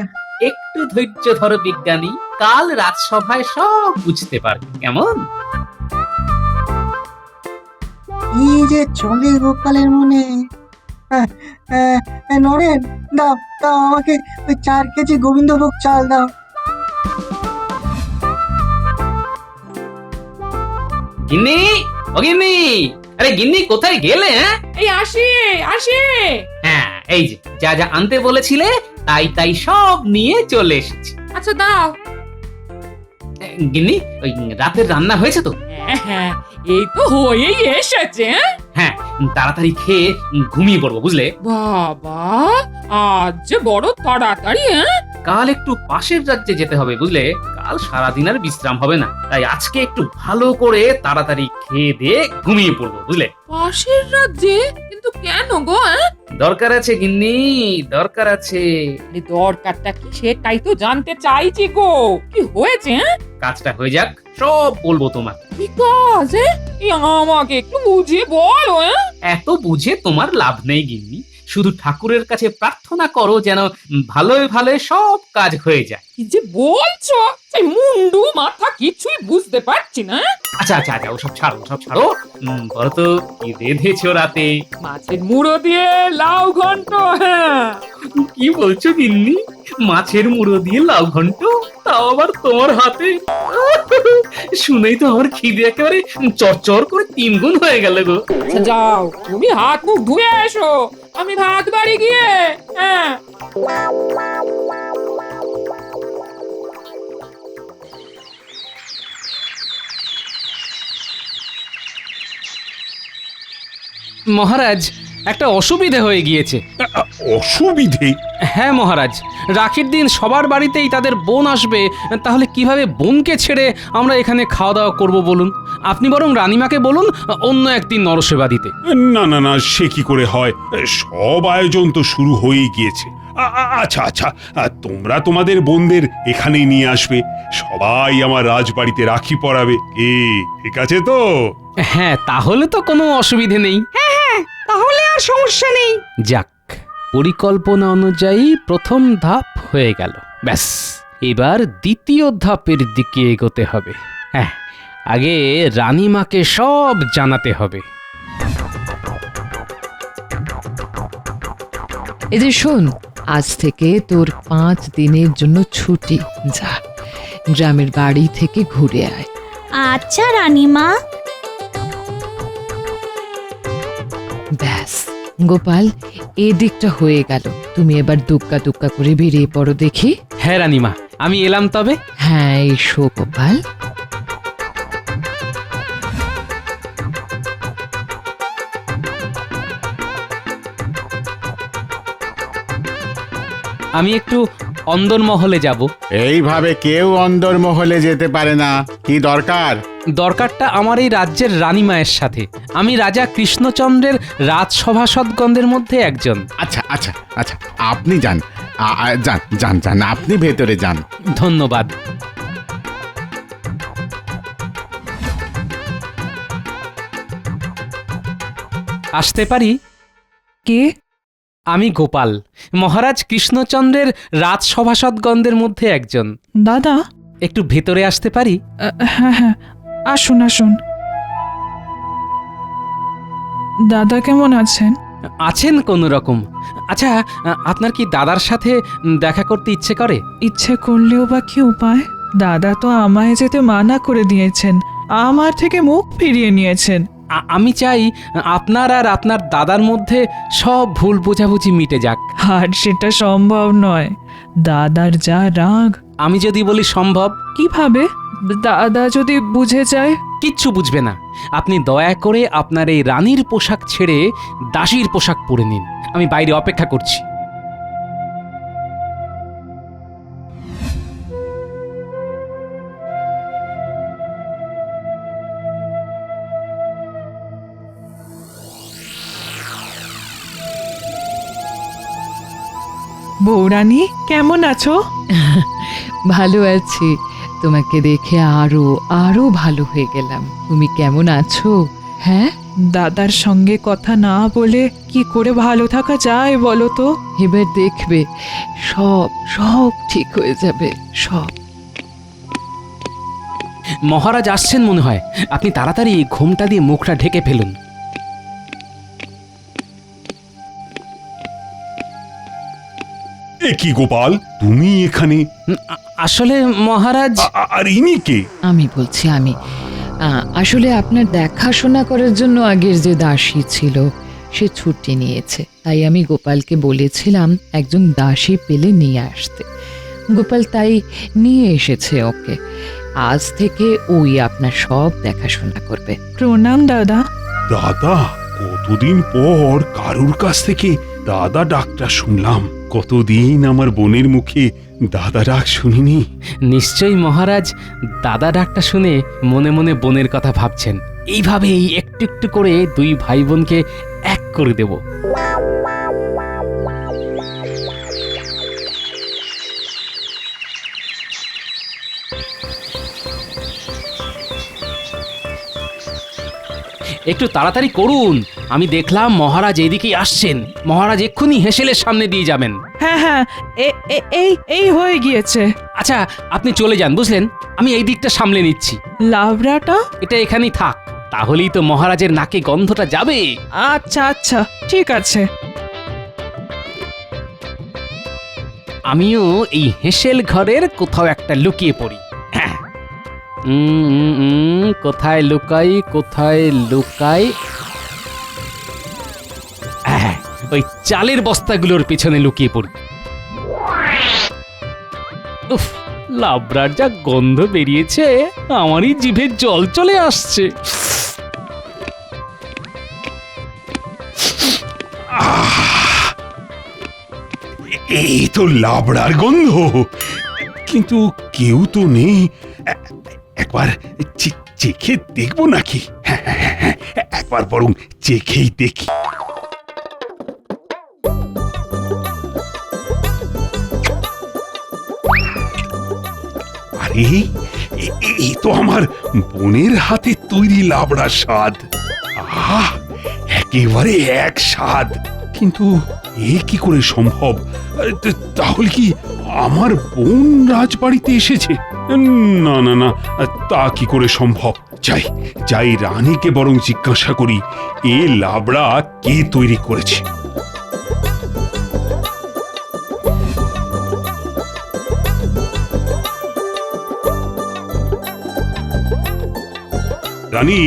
একটু ধৈর্য ধরো বিজ্ঞানী, কাল রাজসভায় সব বুঝতে পারবে, কেমন? কি যে চলে গোপালের মনে। নরেন, দাও দাও আমাকে ওই 4 কেজি গোবিন্দভোগ চাল দাও। গিন্নি, ও গিন্নি, আরে গিন্নি কোথায় গেলে? এই আসি আসি। হ্যাঁ, এই যে যা যা আনতে বলেছিলে তাই তাই সব নিয়ে চলে এসেছি। আচ্ছা দাও। গিন্নি, ওই রাতের রান্না হয়েছে তো? হ্যাঁ, এই তো হয়েই এসেছে। হ্যাঁ, তাড়াতাড়ি খেয়ে ঘুমিয়ে পড়বো, বুঝলে? বাবা, আজ যে বড় তাড়াতাড়ি। কাল একটু পাশের রাজ্যে যেতে হবে, বুঝলে? কাল সারাদিন আর বিশ্রাম হবে না, তাই আজকে একটু ভালো করে তাড়াতাড়ি খেয়ে দিয়ে ঘুমিয়ে পড়বো, বুঝলে? পাশের রাজ্যে? কিন্তু কেন গো? দরকার আছে গিন্নি, দরকার আছে। দরকারটা কি সেটাই তো জানতে চাইছি গো। কি হয়েছে? কাজটা হয়ে যাক, সব বলবো তোমার। কি কাজ? আমাকে একটু বুঝিয়ে বলো। এত বুঝে তোমার লাভ নেই গিন্নি, শুধু ঠাকুরের কাছে প্রার্থনা করো যেন ভালোই ভালোই সব কাজ হয়ে যায়। কি যে বলছো, সেই মুন্ডু মাথা কিছুই বুঝতে পারছি না। আচ্ছা আচ্ছা আচ্ছা, ওসব ছাড়ো, ওসব ছাড়ো। বলো তো কি রেঁধেছো রাতে? মাছের মুড়ো দিয়ে লাউ ঘন্ট। হ্যাঁ, কি বলছো গিন্নি, মাছের মুড়ো দিয়ে লাউ ঘন্ট, তাও আবার তোমার হাতে? শুনেই তো আমার খিদে একেবারে চরচর করে 3 গুণ হয়ে গেল গো। যাও, তুমি হাত মুখ ধুয়ে এসো, আমি ভাত বাড়ি গিয়ে। হ্যাঁ। মহারাজ, একটা অসুবিধে হয়ে গিয়েছে। অসুবিধে? হ্যাঁ মহারাজ, রাখির দিন সবার বাড়িতেই তাদের বোন আসবে, তাহলে কিভাবে বোনকে ছেড়ে আমরা এখানে খাওয়া দাওয়া করব বলুন? আপনি বরং রানীমাকে বলুন অন্য একদিন নরসেবা দিতে। না না না, সে কি করে হয়? সব আয়োজন তো শুরু হয়েই গিয়েছে। আচ্ছা আচ্ছা, তোমরা তোমাদের বোনদের এখানেই নিয়ে আসবে, সবাই আমার রাজবাড়িতে রাখি পরাবে। ঠিক আছে তো? হ্যাঁ, তাহলে তো কোনো অসুবিধে নেই। হ্যাঁ, তাহলে আর সমস্যা নেই। যাক, পরিকল্পনা অনুযায়ী প্রথম ধাপ হয়ে গেল। ব্যাস, এবার দ্বিতীয় ধাপের দিকে এগোতে হবে। হ্যাঁ, আগে রানীমাকে সব জানাতে হবে। এই যে শোন, আজ থেকে তোর 5 দিনের জন্য ছুটি। যা, গ্রামের বাড়ি থেকে ঘুরে আয়। আচ্ছা রানীমা। ব্যাস গোপাল, এদিকটা হয়ে গেল। তুমি এবার দুক্কা দুক্কা করে বেরিয়ে পড়ো দেখি। হ্যাঁ রানীমা, আমি এলাম তবে। হ্যাঁ, এসো গোপাল। আমি একটু অন্দরমহলে যাব। এইভাবে কেউ অন্দরমহলে যেতে পারে না। কি দরকার? দরকারটা আমার এই রাজ্যের রানীমায়ের সাথে। আমি রাজা কৃষ্ণচন্দ্রের রাজসভাসদগণদের মধ্যে একজন। আচ্ছা আচ্ছা আচ্ছা, আপনি যান, যান যান যান, আপনি ভেতরে যান। ধন্যবাদ। আসতে পারি? কে? আমি গোপাল, মহারাজ কৃষ্ণচন্দ্রের রাজসভাসদগণদের মধ্যে একজন। দাদা, একটু ভেতরে আসতে পারি? হ্যাঁ হ্যাঁ, আসুন আসুন। দাদা কেমন আছেন? আছেন কোনো রকম। আচ্ছা, আপনার কি দাদার সাথে দেখা করতে ইচ্ছে করে? ইচ্ছে করলেও বা কি উপায়? দাদা তো আমায় যেতে মানা করে দিয়েছেন, আমার থেকে মুখ ফিরিয়ে নিয়েছেন। আমি চাই আপনার আর আপনার দাদার মধ্যে সব ভুল বোঝাবুঝি মিটে যাক। আর সেটা সম্ভব নয়, দাদার যা রাগ। আমি যদি বলি সম্ভব? কিভাবে? দাদা যদি বুঝে যায়? কিচ্ছু বুঝবে না। আপনি দয়া করে আপনার এই রানীর পোশাক ছেড়ে দাসীর পোশাক পরে নিন। আমি বাইরে অপেক্ষা করছি। বৌরানী, কেমন আছো? ভালো আছি, তোমাকে দেখে আরো আরো ভালো হয়ে গেলাম। তুমি কেমন আছো? হ্যাঁ, দাদার সঙ্গে কথা না বলে কি করে ভালো থাকা যায় বলো তো? এবার দেখবে সব সব ঠিক হয়ে যাবে, সব। মহারাজ আসছেন মনে হয়, আপনি তাড়াতাড়ি ঘোমটা দিয়ে মুখটা ঢেকে ফেলুন। এ কি গোপাল, তুমি এখানে? আসলে মহারাজ। আর ইনি কে? আমি বলছি, আসলে আপনার দেখাশোনা করার জন্য আগের যে দাসী ছিল সে ছুটি নিয়েছে, তাই আমি গোপালকে বলেছিলাম একজন দাসী পেলে নিয়ে আসতে। গোপাল তাই নিয়ে এসেছে ওকে। আজ থেকে ওই আপনার সব দেখাশোনা করবে। প্রণাম দাদা। দাদা? কতদিন পর কারুর কাছ থেকে দাদা ডাকটা শুনলাম। কতদিন আমার বোনের মুখে দাদা ডাক শুনিনি। নিশ্চয়ই মহারাজ দাদা ডাকটা শুনে মনে মনে বোনের কথা ভাবছেন। এইভাবেই একটু একটু করে দুই ভাই বোনকে এক করে দেব। একটু তাড়াতাড়ি করুন, আমি দেখলাম মহারাজ এইদিকেই আসছেন। মহারাজ এক্ষুনি হেসেলের সামনে দিয়ে যাবেন। হ্যাঁ হ্যাঁ, এই হয়ে গিয়েছে। আচ্ছা, আপনি চলে যান, বুঝলেন? আমি এই দিকটা সামলে নিচ্ছি। লাবড়াটা এটা এখানেই থাক, তাহলেই তো মহারাজের নাকে গন্ধটা যাবে। আচ্ছা আচ্ছা, ঠিক আছে। আমিও এই হেসেল ঘরের কোথাও একটা লুকিয়ে পড়ি। কোথায় লুকাই, কোথায় লুকাই? ওই চালের বস্তাগুলোর পিছনে লুকিয়ে পড়ি। উফ, লাবড়ার যা গন্ধ বেরিয়েছে, আমারই জিভে জল চলে আসছে। এই তো লাবড়ার গন্ধ, কিন্তু কেউ তো নেই। একবার চেখে দেখবো নাকি? হ্যাঁ, একবার বরং চেখেই দেখি। আরে, এই তো আমার বোনের হাতে তৈরি লাবড়ার স্বাদ। আহ, একেবারে এক স্বাদ। কিন্তু এ কি করে সম্ভব? তাহলে কি আমার বোন রাজবাড়িতে এসেছে? না না না, তা কি করে সম্ভব? যাই রানীকে বরং জিজ্ঞাসা করি, এ লাবড়া কে তৈরি করেছে। রানী,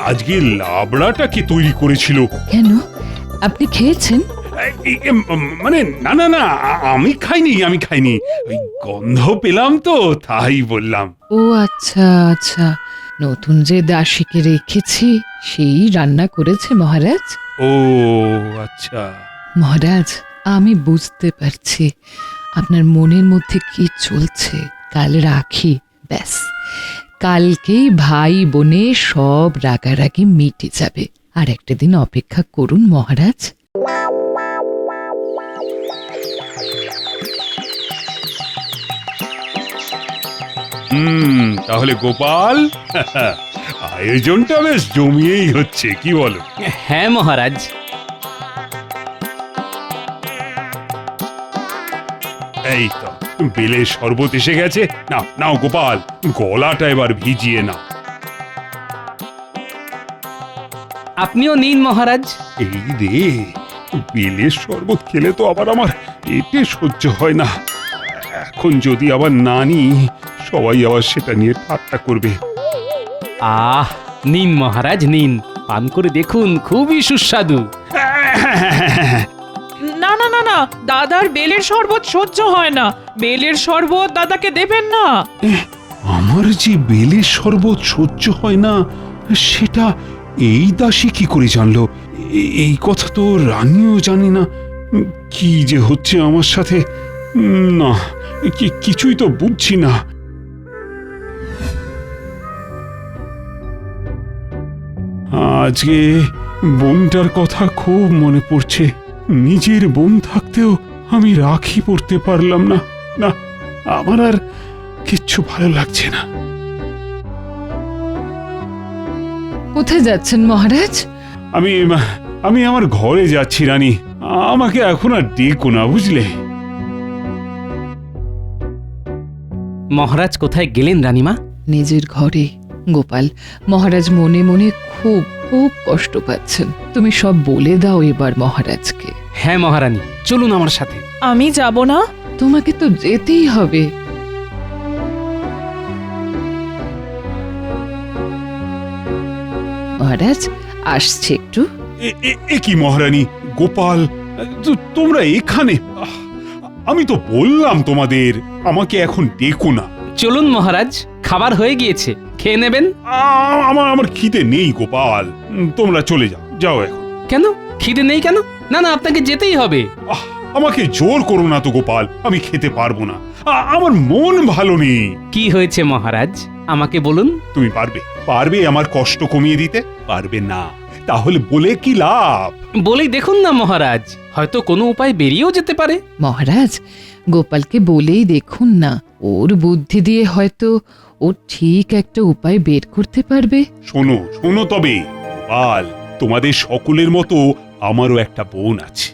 আজকে লাবড়াটা কে তৈরি করেছিল? কেন, আপনি খেয়েছেন? মানে না না না, আমি খাইনি। ওই গন্ধ পেলাম তো, তাই বললাম। ও আচ্ছা আচ্ছা, নতুন যে দাসীকে রেখেছি সেই রান্না করেছে মহারাজ। ও আচ্ছা। মহারাজ, আমি বুঝতে পারছি আপনার মনের মধ্যে কি চলছে। কাল রাখি, ব্যাস কালকেই ভাই বোনে সব রাগারাগি মিটে যাবে। আর একটা দিন অপেক্ষা করুন মহারাজ। তাহলে গোপাল আয়োজনটা বেশ জমিয়েই হচ্ছে, কি বলো? হ্যাঁ মহারাজ। এই তো বেলের শরবত এসে গেছে। নাও নাও গোপাল, গলাটা এবার ভিজিয়ে নাও। আপনিও নিন মহারাজ। এই রে, বেলের শরবত খেলে তো আবার আমার পেটে সহ্য হয় না। এখন যদি আবার না নিই, সবাই আবার সেটা নিয়ে ঠাট্টা করবে। আহ, নিন মহারাজ নিন, পান করে দেখুন, খুবই সুস্বাদু। না না না না, দাদার বেলের শরবত সহ্য হয় না। বেলের শরবত দাদাকে দেবেন না। আমার যে বেলের শরবত সহ্য হয় না, সেটা এই দাসী কি করে জানলো? এই কথা তো রানীও জানে না। কি যে হচ্ছে আমার সাথে, না কিছুই তো বুঝছি না। আজকে বোনটার কথা খুব মনে পড়ছে। নিজের বোন থাকতেও আমি রাখি পরতে পারলাম না। না, আমার আর কিচ্ছু ভালো লাগছে না। কোথায় যাচ্ছেন মহারাজ? আমি আমার ঘরে যাচ্ছি রানী। আমাকে এখন আর ডেকো না, বুঝলে? মহারাজ কোথায় গেলেন রানীমা? নিজের ঘরে। গোপাল, মহারাজ মনে মনে খুব খুব কষ্ট পাচ্ছেন। তুমি সব বলে দাও এবার মহারাজকে। হ্যাঁ মহারানী, চলুন আমার সাথে। আমি যাব না। তোমাকে তো যেতেই হবে। মহারাজ আসছে একটু। এ কি মহারানী, গোপাল, তোমরা এখানে? আমি তো বললাম তোমাদের আমাকে এখন ডেকো না। চলুন মহারাজ, খাবার হয়ে গিয়েছে, খেয়ে নেবেন। আমার খিদে নেই গোপাল, তোমরা চলে যাও। যাও এখন। কেন খিদে নেই কেন? না না, আপনাকে যেতেই হবে। আমাকে জোর করো না তো গোপাল, আমি খেতে পারবো না। আমার মন ভালো নেই। কি হয়েছে মহারাজ, আমাকে বলুন। তুমি পারবে আমার কষ্ট কমিয়ে দিতে? পারবে না, তাহলে বলে কি লাভ? বলেই দেখুন না মহারাজ, হয়তো কোনো উপায় বেরিয়েও যেতে পারে। মহারাজ, গোপালকে বলেই দেখুন না, ওর বুদ্ধি দিয়ে হয়তো ও ঠিক একটা উপায় বের করতে পারবে। শোনো তবে গোপাল, তোমাদের সকলের মতো আমারও একটা বোন আছে।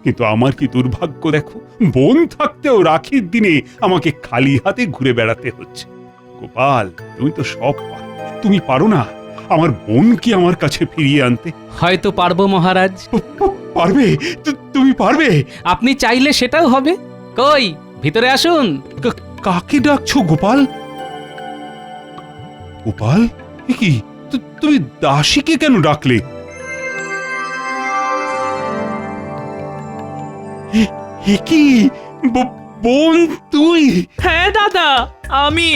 কিন্তু আমার কি দুর্ভাগ্য দেখো, বোন থাকতেও রাখির দিনে আমাকে খালি হাতে ঘুরে বেড়াতে হচ্ছে। গোপাল, তুমি তো সব পারো, তুমি পারো না আমার বোনকে আমার কাছে ফিরিয়ে আনতে? হয়তো পারবো মহারাজ। পারবে? তুমি পারবে? আপনি চাইলে সেটাও হবে। কই, ভিতরে আসুন। কাকে ডাকছো গোপাল? গোপাল, কি তুমি দাসীকে কেন ডাকলে? কি বোন তুই? হ্যাঁ দাদা, আমি।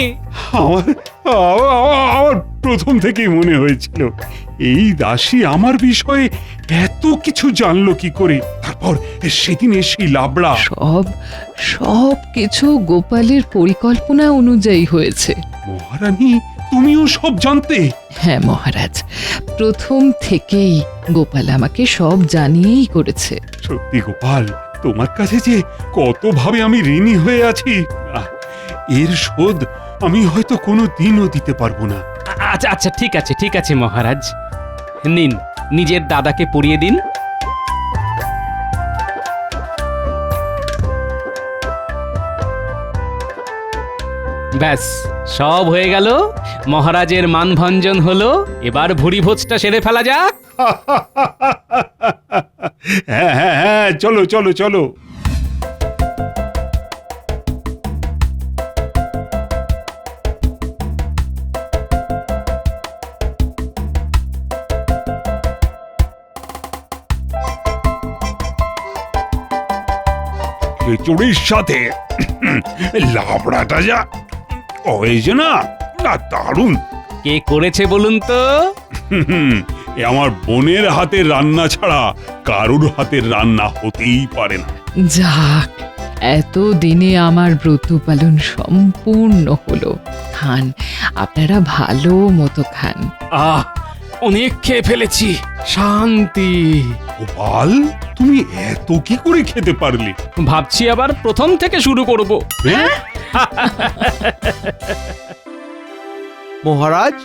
আমার প্রথম থেকেই মনে হয়েছিল এই দাসী আমার বিষয়ে এত কিছু জানলো কি করে। তারপর সেদিন সেই লাবড়া। সব কিছু গোপালের পরিকল্পনা অনুযায়ী হয়েছে। মহারানী, তুমিও সব জানতে? হ্যাঁ মহারাজ, প্রথম থেকেই গোপাল আমাকে সব জানিয়েই করেছে। সত্যি গোপাল, তোমার কাছে যে কতভাবে আমি ঋণী হয়ে আছি, এর শোধ আমি হয়তো কোনো দিনও দিতে পারবো না। আচ্ছা আচ্ছা, ঠিক আছে মহারাজ, নিন নিজের দাদাকে পরিয়ে দিন। ব্যাস, সব হয়ে গেল। মহারাজের মানভঞ্জন হলো। এবার ভুরি ভোজটা সেরে ফেলা যাক। হ্যাঁ, চলো চলো চলো। খিচুড়ির সাথে লাবড়াটা যা হয়েছে না, দারুণ। কে করেছে বলুন তো? আমার বোনের হাতের রান্না ছাড়া কারুর হাতের রান্না হতেই পারে না। যাক, এত দিনে আমার ব্রত পালন সম্পূর্ণ হলো। খান, আপনারা ভালো মতো খান। আহ অনেক খেয়ে ফেলেছি, শান্তি। গোপাল, তুমি এত কি করে খেতে পারলে? ভাবছি আবার প্রথম থেকে শুরু করব। হ্যাঁ? মহারাজ,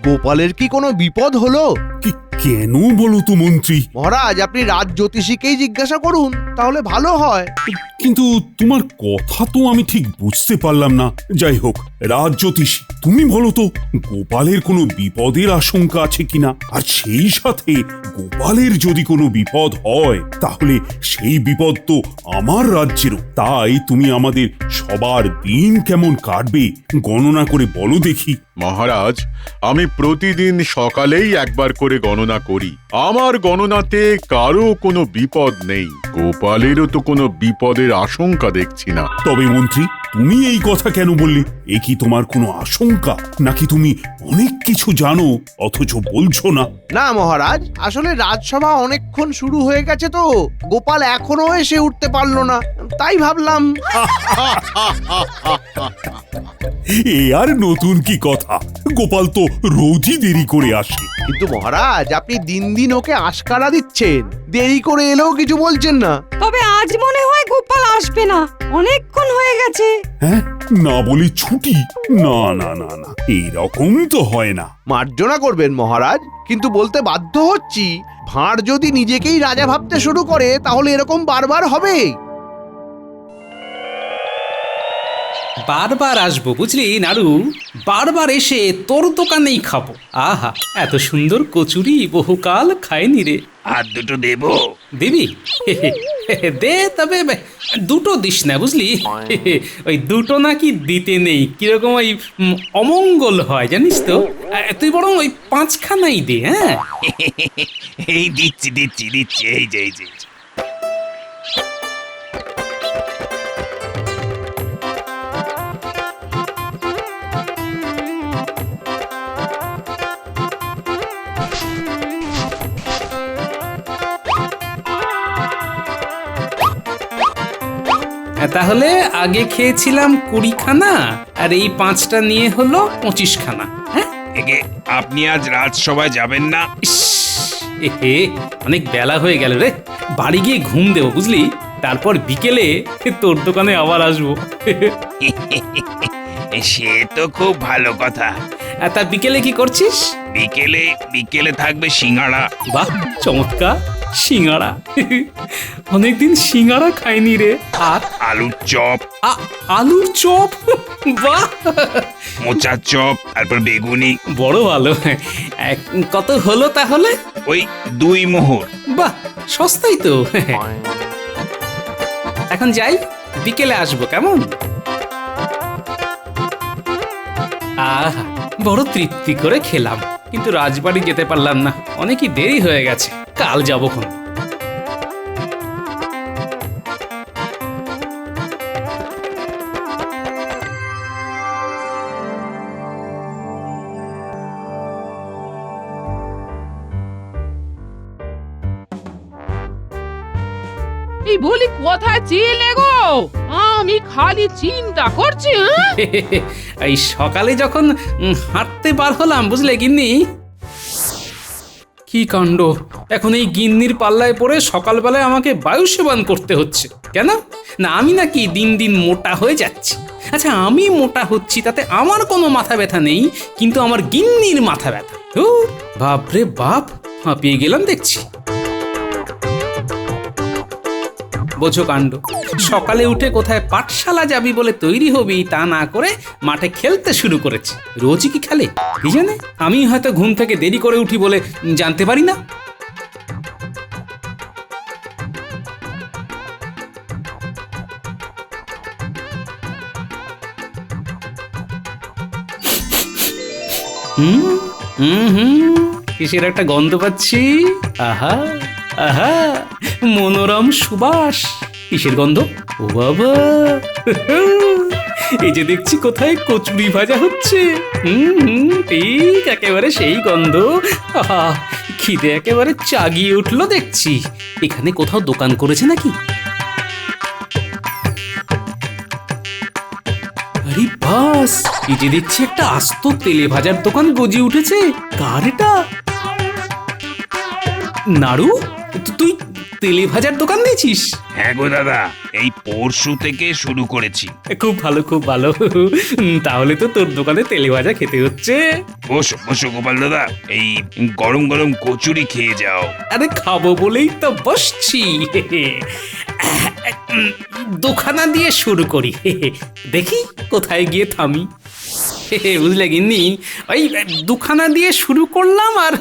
গোপালের কি কোনো বিপদ হলো? কেন বলো তো মন্ত্রী? মহারাজ, আপনি রাজ জ্যোতিষীকেই জিজ্ঞাসা করুন, তাহলে ভালো হয়। কিন্তু তোমার কথা তো আমি ঠিক বুঝতে পারলাম না। যাই হোক, রাজ জ্যোতিষী, তুমি বলো তো গোপালের কোনো বিপদের আশঙ্কা আছে কিনা? আর সেই সাথে গোপালের যদি কোনো বিপদ হয় তাহলে সেই বিপদ তো আমার রাজ্যেরও। তাই তুমি আমাদের সবার দিন কেমন কাটবে গণনা করে বলো দেখি। মহারাজ, আমি প্রতিদিন সকালেই একবার করে গণনা করি। আমার গণনাতে কারো কোনো বিপদ নেই। গোপালেরও তো কোনো বিপদের আশঙ্কা দেখছি না। তবে মন্ত্রী, তুমি এই কথা কেন বললে? এ কি তোমার কোনো আশঙ্কা, নাকি তুমি অনেক কিছু জানো অথচ বলছো না? না মহারাজ, আসলে রাজসভা অনেকক্ষণ শুরু হয়ে গেছে তো গোপাল এখনো এসে উঠতে পারলো না, তাই ভাবলাম। এ আর নতুন কি কথা? গোপাল তো রোজই দেরি করে আসে। কিন্তু মহারাজ, আপনি দিন দিন ওকে আশকারা দিচ্ছেন, দেরি করে এলেও কিছু বলছেন না। তবে আজ মনে হয় গোপাল আসবে না, অনেকক্ষণ হয়ে গেছে। হ্যাঁ, না বলে ছুটি? না না না না, এইরকম তো হয় না। মার্জনা করবেন মহারাজ, কিন্তু বলতে বাধ্য হচ্ছি, ভাঁড় যদি নিজেকেই রাজা ভাবতে শুরু করে তাহলে এরকম বারবার হবে। বারবার আসবো বুঝলি নাড়ু, বারবার এসে তোর দোকানেই খাবো। আহা, এত সুন্দর কচুরি বহুকাল খাইনি রে। আর দুটো দেব? দিবি? দে, তবে দুটো দিস না বুঝলি, ওই দুটো নাকি দিতে নেই, কিরকম ওই অমঙ্গল হয় জানিস তো। তুই বরং ওই 5খানাই দে। হ্যাঁ, এই দিচ্ছি দিচ্ছি দিচ্ছি, এই যে এই যে। তাহলে আগে খেয়েছিলাম 20খানা, আর এই 5টা নিয়ে হলো 25খানা। হ্যাঁ, এগে আপনি আজ রাজসভায় যাবেন না? এহে, অনেক বেলা হয়ে গেল রে, বাড়ি গিয়ে ঘুম দেবো বুঝলি, তারপর বিকেলে তোর দোকানে আবার আসবো। সে তো খুব ভালো কথা। তা বিকেলে কি করছিস? বিকেলে বিকেলে থাকবে সিঙ্গাড়া। বাহ, চমৎকার, সিঙ্গাড়া। অনেকদিন সিঙ্গাড়া খাইনি রে। আর আলুর চপ। আলুর চপ? বাহ। মোচার চপ, তারপর বেগুনি। বড় ভালো। কত হলো তাহলে? ওই 2 মোহর। বাহ, সস্তাই তো। এখন যাই, বিকেলে আসবো কেমন? আহা, বড় তৃপ্তি করে খেলাম, কিন্তু রাজবাড়ি যেতে পারলাম না, অনেকই দেরি হয়ে গেছে, কাল যাবো খন। এই বলি, কোথায় ছিলে গো? আমি খালি চিন্তা করছি। এই সকালে যখন হাঁটতে বার হলাম বুঝলে গিন্নি। কি কাণ্ড, এখন এই গিন্নির পাল্লায় পড়ে সকালবেলায় আমাকে বায়ু সেবন করতে হচ্ছে। কেন না, আমি নাকি দিন দিন মোটা হয়ে যাচ্ছি। আচ্ছা, আমি মোটা হচ্ছি তাতে আমার কোনো মাথা ব্যথা নেই, কিন্তু আমার গিন্নির মাথা ব্যথা। বাপরে বাপ, হাঁপিয়ে গেলাম দেখছি। বোঝো কাণ্ড, সকালে উঠে কোথায় পাঠশালা যাবি বলে তৈরি হবি তা না করে মাঠে খেলতে শুরু করেছে। রোজই কি খেলে কি জানে, আমি হয়তো ঘুম থেকে দেরি করে উঠি বলে জানতে পারি না। কিসের একটা গন্ধ পাচ্ছি। আহা আহা, মনোরম সুবাস। কিসের গন্ধ? ও বাবা, এই যে দেখছি কোথায় কচুরি ভাজা হচ্ছে। ঠিক একেবারে সেই গন্ধ। আহা, খিদে একেবারে চাগিয়ে উঠলো দেখছি। এখানে কোথাও দোকান করেছে নাকি? আরে বাপ সাবাস, এই যে দেখছি একটা আস্ত তেলে ভাজার দোকান গজিয়ে উঠেছে। কার এটা? নাড়ু, তুই তেলে ভাজার দোকান দিয়েছিস? হ্যাঁ গো দাদা, এই পরশু থেকে শুরু করেছি। খুব ভালো, খুব ভালো। তাহলে তো তোর দোকানে তেলে ভাজা খেতে হচ্ছে। বসো বসো গোপাল দাদা, এই গরম গরম কচুরি খেয়ে যাও। আরে খাবো বলেই তো বসছি। দোকানা দিয়ে শুরু করি, দেখি কোথায় গিয়ে থামি। বুঝলে গিন্নি, ওই দুখানা দিয়ে শুরু করলাম আর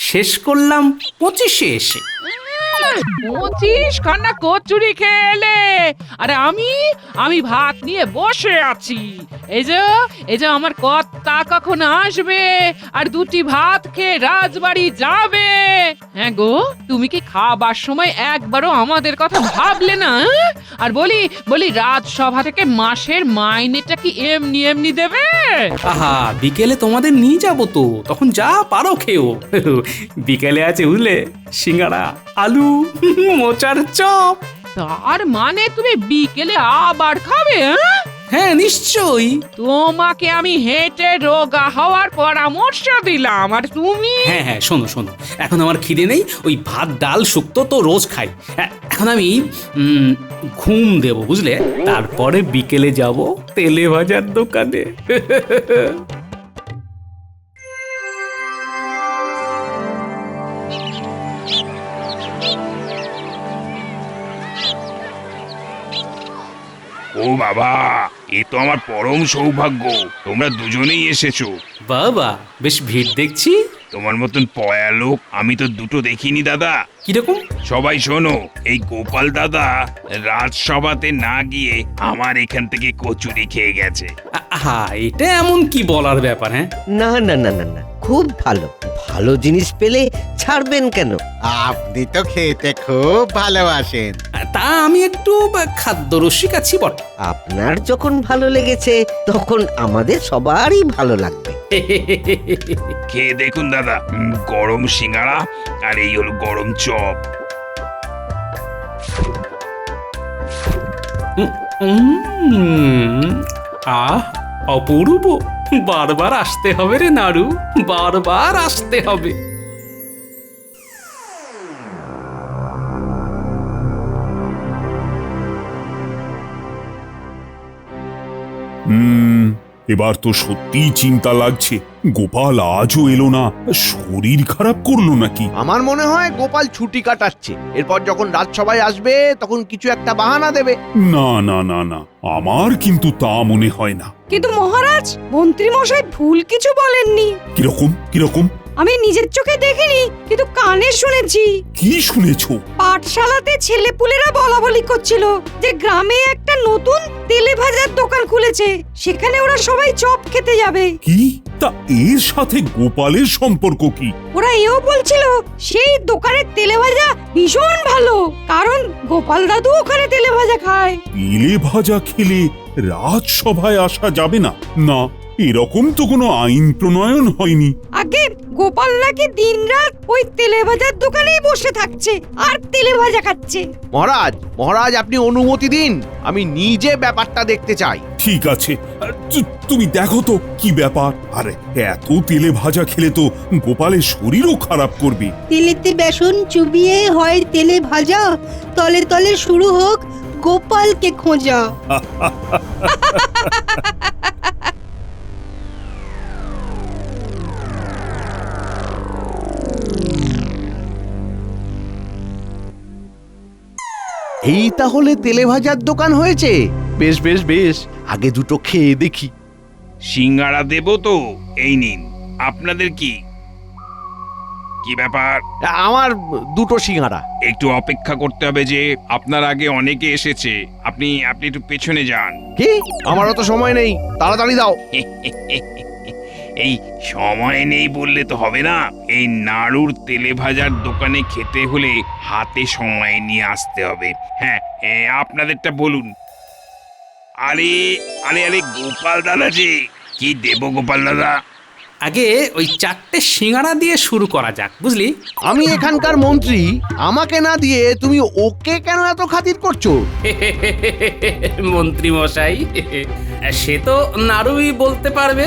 শেষ করলাম 25-এ এসে। 25 খানা কচুরি খেয়ে এলে, আরে আমি ভাত নিয়ে বসে আছি। এই যে আমার কর্তা কখন আসবে আর দুটি ভাত খেয়ে রাজবাড়ি যাবে। হ্যাঁ গো, তুমি কি খাবার সময় একবারও আমাদের কথা ভাবলে না? আর বলি রাজসভা থেকে মাসের মাইনেটা কি এমনি এমনি দেবে? আহা, বিকেলে তোমাদের নিয়ে যাবো তো, তখন যা পারো খেও। বিকেলে আছে বুঝলে, সিঙ্গাড়া, আলু, মোচার চপ। তার মানে তুমি বিকেলে আবার খাবে? হ্যাঁ নিশ্চয়ই। তোমাকে আমি হেঁটে রোগা হওয়ার পরামর্শ দিলাম, আর তুমি? হ্যাঁ শোনো, এখন আমার খিদে নেই। ওই ভাত ডাল শুক্তো তো রোজ খাই। এখন আমি ঘুম দেব বুঝলে, তারপরে বিকেলে যাব তেলে ভাজার দোকানে। ও বাবা, এ তো আমার পরম সৌভাগ্য, তোমরা দুজনেই এসেছো। বাবা, বেশ ভিড় দেখছি। তোমার মতন পয়া লোক আমি তো দুটো দেখিনি দাদা। কিরকম? সবাই শোনো, এই গোপাল দাদা রাজসভাতে না গিয়ে আমার এখান থেকে কচুরি খেয়ে গেছে। আহা, এটা এমন কি বলার ব্যাপার? হ্যাঁ, না না না না না, খুব ভালো ভালো জিনিস পেলে ছাড়বেন কেন? আপনি তো খেতে খুব ভালোবাসেন। তা আমি একটু খাদ্য রসিক আছি বটে। আপনার যখন ভালো লেগেছে তখন আমাদের সবারই ভালো লাগবে। খেয়ে দেখুন দাদা, গরম সিঙ্গাড়া আর এই হলো গরম চপ। আহ, অপূর্ব। বারবার আসতে হবে রে নাড়ু, বারবার আসতে হবে। এবার তো সত্যিই চিন্তা লাগছে, গোপাল আজও এলো না। শরীর খারাপ করলো নাকি? আমার মনে হয় গোপাল ছুটি কাটাচ্ছে, এরপর যখন রাজসভায় আসবে তখন কিছু একটা বাহানা দেবে। না না না না, আমার কিন্তু তা মনে হয় না। কিন্তু মহারাজ, মন্ত্রী মশাই ভুল কিছু বলেননি। কিরকম কিরকম? আমি নিজের চোখে দেখিনি, কিন্তু কানে শুনেছি। কি শুনেছো? পাঠশালাতে ছেলেপুলেরা বলা বলি করছিল যে গ্রামে একটা নতুন তেলে ভাজার দোকান খুলেছে, সেখানে ওরা সবাই চপ খেতে যাবে। কি? তা এর সাথে গোপালের সম্পর্ক কি? ওরা এও বলছিল সেই দোকানের তেলে ভাজা ভীষণ ভালো, কারণ গোপাল দাদু ওখানে তেলে ভাজা খায়। তেলে ভাজা খেলে রাজসভায় আসা যাবে না? না, এরকম তো কোনো আইন প্রণয়ন হয়নি। আগে গোপাল নাকি দিনরাত ওই তেলে ভাজার দোকানেই বসে থাকছে আর তেলে ভাজা খাচ্ছে। মহারাজ আপনি অনুমতি দিন, আমি নিজে ব্যাপারটা দেখতে চাই। ঠিক আছে, তুমি দেখো তো কি ব্যাপার। আরে এত তেলে ভাজা খেলে তো গোপালের শরীরও খারাপ করবে। তেলেতে বেসন চুবিয়ে হয় তেলে ভাজা, তলে তলে শুরু হোক গোপালকে খোঁজা। এই তাহলে তেলে ভাজার দোকান হয়েছে। বেশ বেশ বেশ, আগে দুটো খেয়ে দেখি। সিঙ্গাড়া দেবো তো, এই নিন। আপনাদের কি কি ব্যাপার? আমার দুটো সিঙ্গাড়া। একটু অপেক্ষা করতে হবে যে, আপনার আগে অনেকে এসেছে। আপনি একটু পেছনে যান। কি? আমারও তো সময় নেই, তাড়াতাড়ি দাও। এই সময় নেই বললে তো হবে না। এই নাড়ুর তেলে ভাজার দোকানে খেতে হলে হাতে সময় নিয়ে আসতে হবে। হ্যাঁ, আপনাদেরটা বলুন। আরে আরে আরে গোপাল দাদা যে, কি দেব গোপাল দাদা? আগে ওই 4টে সিঙ্গাড়া দিয়ে শুরু করা যাক, বুঝলি? আমি এখানকার মন্ত্রী, আমাকে না দিয়ে তুমি ওকে কেন এত খাতির করছো? মন্ত্রী মশাই, সে তো নাড়ুই বলতে পারবে,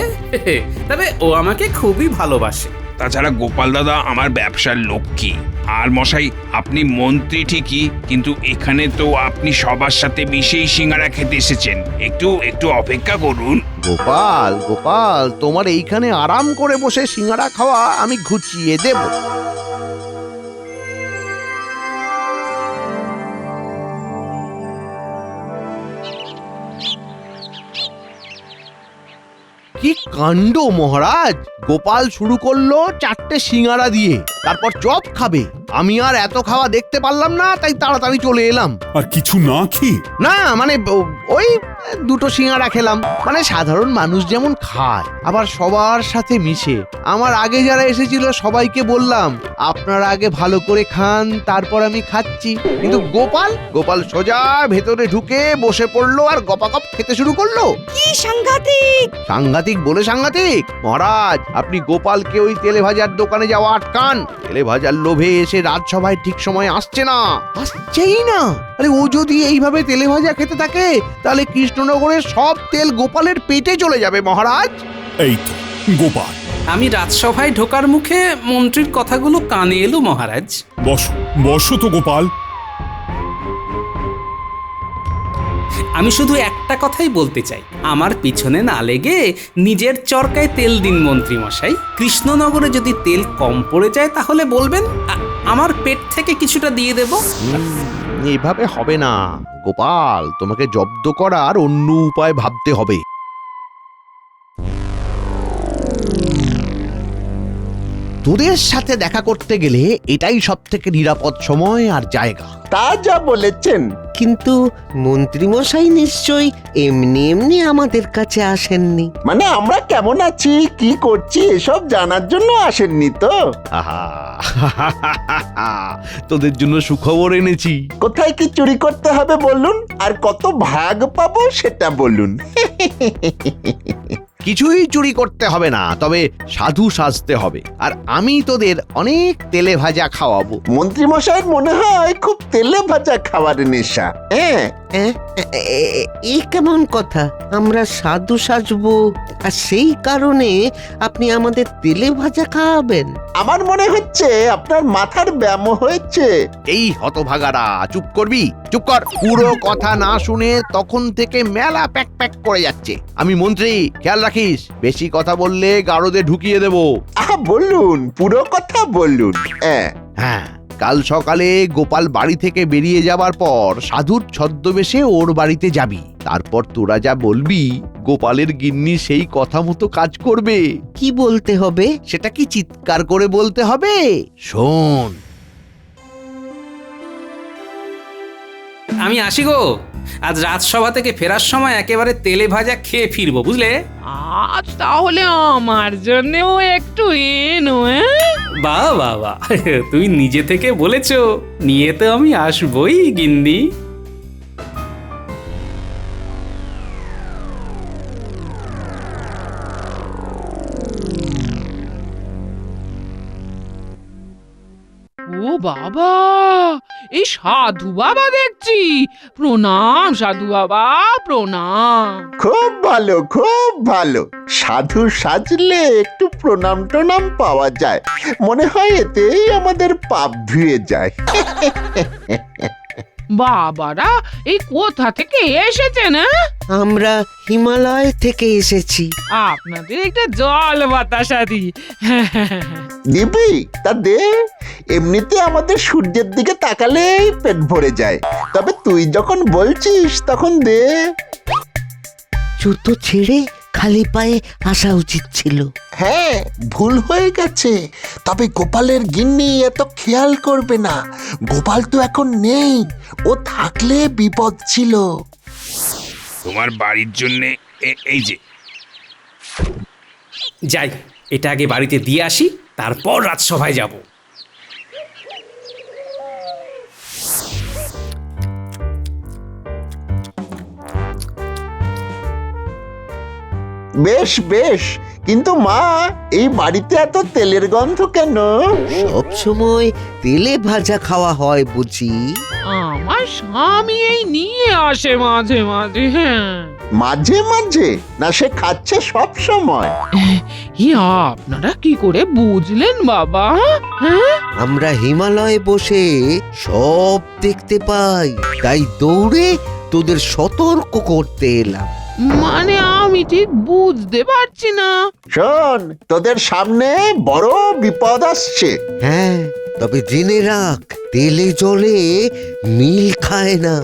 তবে ও আমাকে খুবই ভালোবাসে। তাছাড়া গোপাল দাদা আমার ব্যবসার লক্ষ্মী। আর মশাই, আপনি মন্ত্রী ঠিকই, কিন্তু এখানে তো আপনি সবার সাথে মিশেই সিঙ্গারা খেতে এসেছেন। একটু একটু অপেক্ষা করুন। গোপাল, গোপাল, তোমার এইখানে আরাম করে বসে সিঙ্গারা খাওয়া আমি ঘুচিয়ে দেব। কি কাণ্ড মহারাজ! গোপাল শুরু করলো 4টে সিঙ্গারা দিয়ে, তারপর চপ খাবে। আমি আর এত খাওয়া দেখতে পারলাম না, তাই তাড়াতাড়ি চলে এলাম। আর কিছু না খেয়ে? না মানে ওই 2টো সিঙ্গারা খেলাম, মানে সাধারণ মানুষ যেমন খায়, আবার সবার সাথে মিশে। আমার আগে যারা এসেছিল সবাইকে বললাম আপনারা আগে ভালো করে খান, তারপর আমি খাচ্ছি। কিন্তু গোপাল সোজা ভেতরে ঢুকে বসে পড়লো আর গপাগপ খেতে শুরু করলো। কি সাংঘাতিক! সাংঘাতিক বলে সাংঘাতিক? মহারাজ, আপনি গোপালকে ওই তেলে ভাজার দোকানে যাওয়া আটকান। তেলে ভাজার লোভে এসে রাজসভায় ঠিক সময় আসছেই না। আরে ও যদি এইভাবে তেলে ভাজা খেতে থাকে, তাহলে কৃষ্ণনগরের সব তেল গোপালের পেটে চলে যাবে মহারাজ। এই তো গোপাল। আমি রাজসভায় ঢোকার মুখে মন্ত্রীর কথাগুলো কানে এলো মহারাজ। বসো তো গোপাল। আমি শুধু একটা কথাই বলতে চাই, আমার পিছনে না লেগে নিজের চরকায় তেল দিন মন্ত্রী মশাই। কৃষ্ণনগরে যদি তেল কম পড়ে যায় তাহলে বলবেন, আমার পেট থেকে কিছুটা দিয়ে দেব। এভাবে হবে না গোপাল, তোমাকে জব্দ করার অন্য উপায় ভাবতে হবে। তোদের সাথে দেখা করতে গেলে এটাই সবথেকে নিরাপদ সময় আর জায়গা। তা যা বলেছেন। কিন্তু মন্ত্রীমশাই নিশ্চয়ই এমনি এমনি আমাদের কাছে আসেননি। মানে আমরা কেমন আছি, কি করছি এসব জানার জন্য আসেননি তো? তোদের জন্য সুখবর এনেছি। কোথায় কি চুরি করতে হবে বলুন, আর কত ভাগ পাবো সেটা বলুন। কিছুই চুরি করতে হবে না, তবে সাধু সাজতে হবে। আর আমি তোদের অনেক তেলে ভাজা খাওয়াবো। মন্ত্রী মশাইয়ের মনে হয় খুব তেলে ভাজা খাওয়ার নেশা। এ কেমন কথা? আমরা সাধু সাজবো আর সেই কারণে আপনি আমাদের তেলে ভাজা খাওয়াবেন? আমার মনে হচ্ছে আপনার মাথার ব্যায়াম হয়েছে। এই হতভাগারা, চুপ করবি? চুপ কর। পুরো কথা না শুনে তখন থেকে মেলা প্যাক প্যাক করে যাচ্ছে। আমি মন্ত্রী, খেয়াল রাখিস, বেশি কথা বললে গারদে ঢুকিয়ে দেব। বলুন, পুরো কথা বলুন। হ্যাঁ, কাল সকালে গোপাল বাড়ি থেকে বেরিয়ে যাবার পর সাধুর ছদ্মবেশে ওর বাড়িতে যাবি। তারপর তোরা যা বলবি গোপালের গিন্নি সেই কথা মতো কাজ করবে। কি বলতে হবে? সেটা কি চিৎকার করে বলতে হবে? শোন। আমি আসি গো। আজ রাজসভা থেকে ফেরার সময় একেবারে তেলে ভাজা খেয়ে ফিরবো, বুঝলে? আজ তাহলে আমার জন্যও একটু এনো। বাহ, তুই নিজে থেকে বলেছো, নিয়ে তো আমি আসবই গিন্নি। ও বাবা, এই সাধু বাবা দেখছি। প্রণাম সাধু বাবা, প্রণাম। খুব ভালো, খুব ভালো। সাধু সাজলে একটু প্রণাম টনাম পাওয়া যায়, মনে হয় এতেই আমাদের পাপ ধুয়ে যায়। বাবারা এই কোথা থেকে এসেছেন? আমরা হিমালয় থেকে এসেছি। আপনাদের একটা জল বাতাসা দি। দিবি? তা দে। এমনিতে আমাদের সূর্যের দিকে তাকালেই পেট ভরে যায়, তবে তুই যখন বলছিস তখন দে। জুতো ছেড়ে খালি পায়ে আসা উচিত ছিল। হ্যাঁ, ভুল হয়ে গেছে। তবে গোপালের গিন্নি এত খেয়াল করবে না। গোপাল তো এখন নেই, ও থাকলে বিপদ ছিল। তোমার বাড়ির জন্য এই যে। যাই, এটা আগে বাড়িতে দিয়ে আসি, তারপর রাজসভায় যাব। বেশ বেশ, কিন্তু মা, এই বাড়িতে এত তেলের গন্ধ কেন? সব সময় তেলে ভাজা খাওয়া হয় বুঝি? আমার স্বামী এই নিয়ে আসে মাঝে মাঝে। হ্যাঁ, মাঝে মাঝে না, সে খাচ্ছে সব সময়। আপনারা কি করে বুঝলেন বাবা? হ্যাঁ, আমরা হিমালয়ে বসে সব দেখতে পাই, তাই দৌড়ে তোদের সতর্ক করতে এলাম। মানে আমি ঠিক বুঝতে পারছি না। শোন, তোদের সামনে বড় বিপদ আসছে। হ্যাঁ, তবে জেনে রাখ, তেলে জলে মিল খায় না।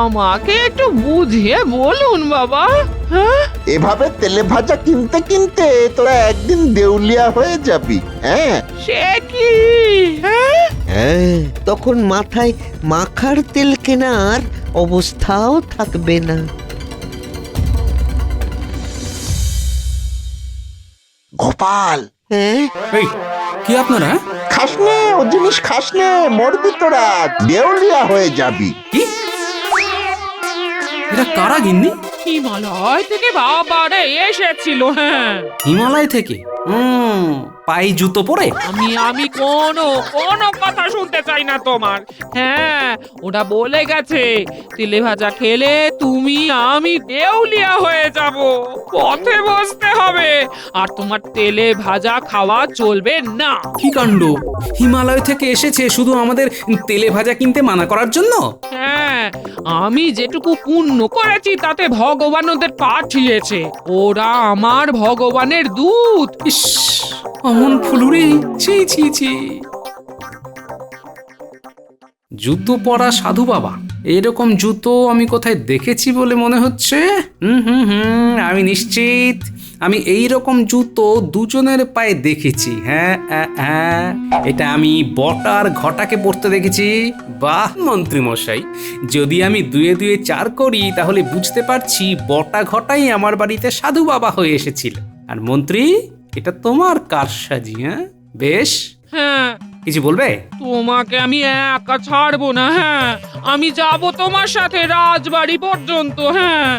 আমাকে একটু বুঝিয়ে বলুন বাবা। হ্যাঁ, এভাবে তেলে ভাজা কিনতে কিনতে তোরা একদিন দেউলিয়া হয়ে যাবি। হ্যাঁ, সে কি? হ্যাঁ, তখন মাথায় মাখার তেল কেনার অবস্থাও থাকবে না। গোপাল, হ্যাঁ, কি আপনারা? খাস নে ও জিনিস, খাস নে, মরবি তোরা, দেউলিয়া হয়ে যাবি। এটা কারা গিন্নি? হিমালয় থেকে বাবারে এসেছিল। হ্যাঁ, হিমালয় থেকে? পায়ে জুতো পরে? আমি কোনো কথা শুনতে চাই না তোমার। হ্যাঁ, ওটা বলে গেছে তেলে ভাজা খেলে তুমি আমি দেউলিয়া হয়ে যাব, পথে বসতে হবে, আর তোমার তেলে ভাজা খাওয়া চলবে না। কি কাণ্ড! হিমালয় থেকে এসেছে শুধু আমাদের তেলে ভাজা কিনতে মানা করার জন্য? হ্যাঁ, আমি যেটুকু পুণ্য করেছি তাতে ভগবান ওদের পাঠিয়েছে। ওরা আমার ভগবানের দূত। ইস, অমন ফুলুরি! ছি ছি ছি! জুতো পরা সাধু বাবা, এরকম জুতো আমি কোথায় দেখেছি বলে মনে হচ্ছে। আমি নিশ্চিত আমি এই রকম জুতো দুজনের পায়ে দেখেছি। হ্যাঁ, এটা আমি বটার ঘটাকে পরতে দেখেছি। বাহ মন্ত্রী মশাই, যদি আমি দুয়ে দুয়ে চার করি তাহলে বুঝতে পারছি বটা ঘটাই আমার বাড়িতে সাধু বাবা হয়ে এসেছিল। আর মন্ত্রী, এটা তোমার কারসাজি। হ্যাঁ, বেশ। হ্যাঁ, কিছু বলবে? তোমাকে আমি একা ছাড়বো না। হ্যাঁ, আমি যাব তোমার সাথে রাজবাড়ি পর্যন্ত। হ্যাঁ,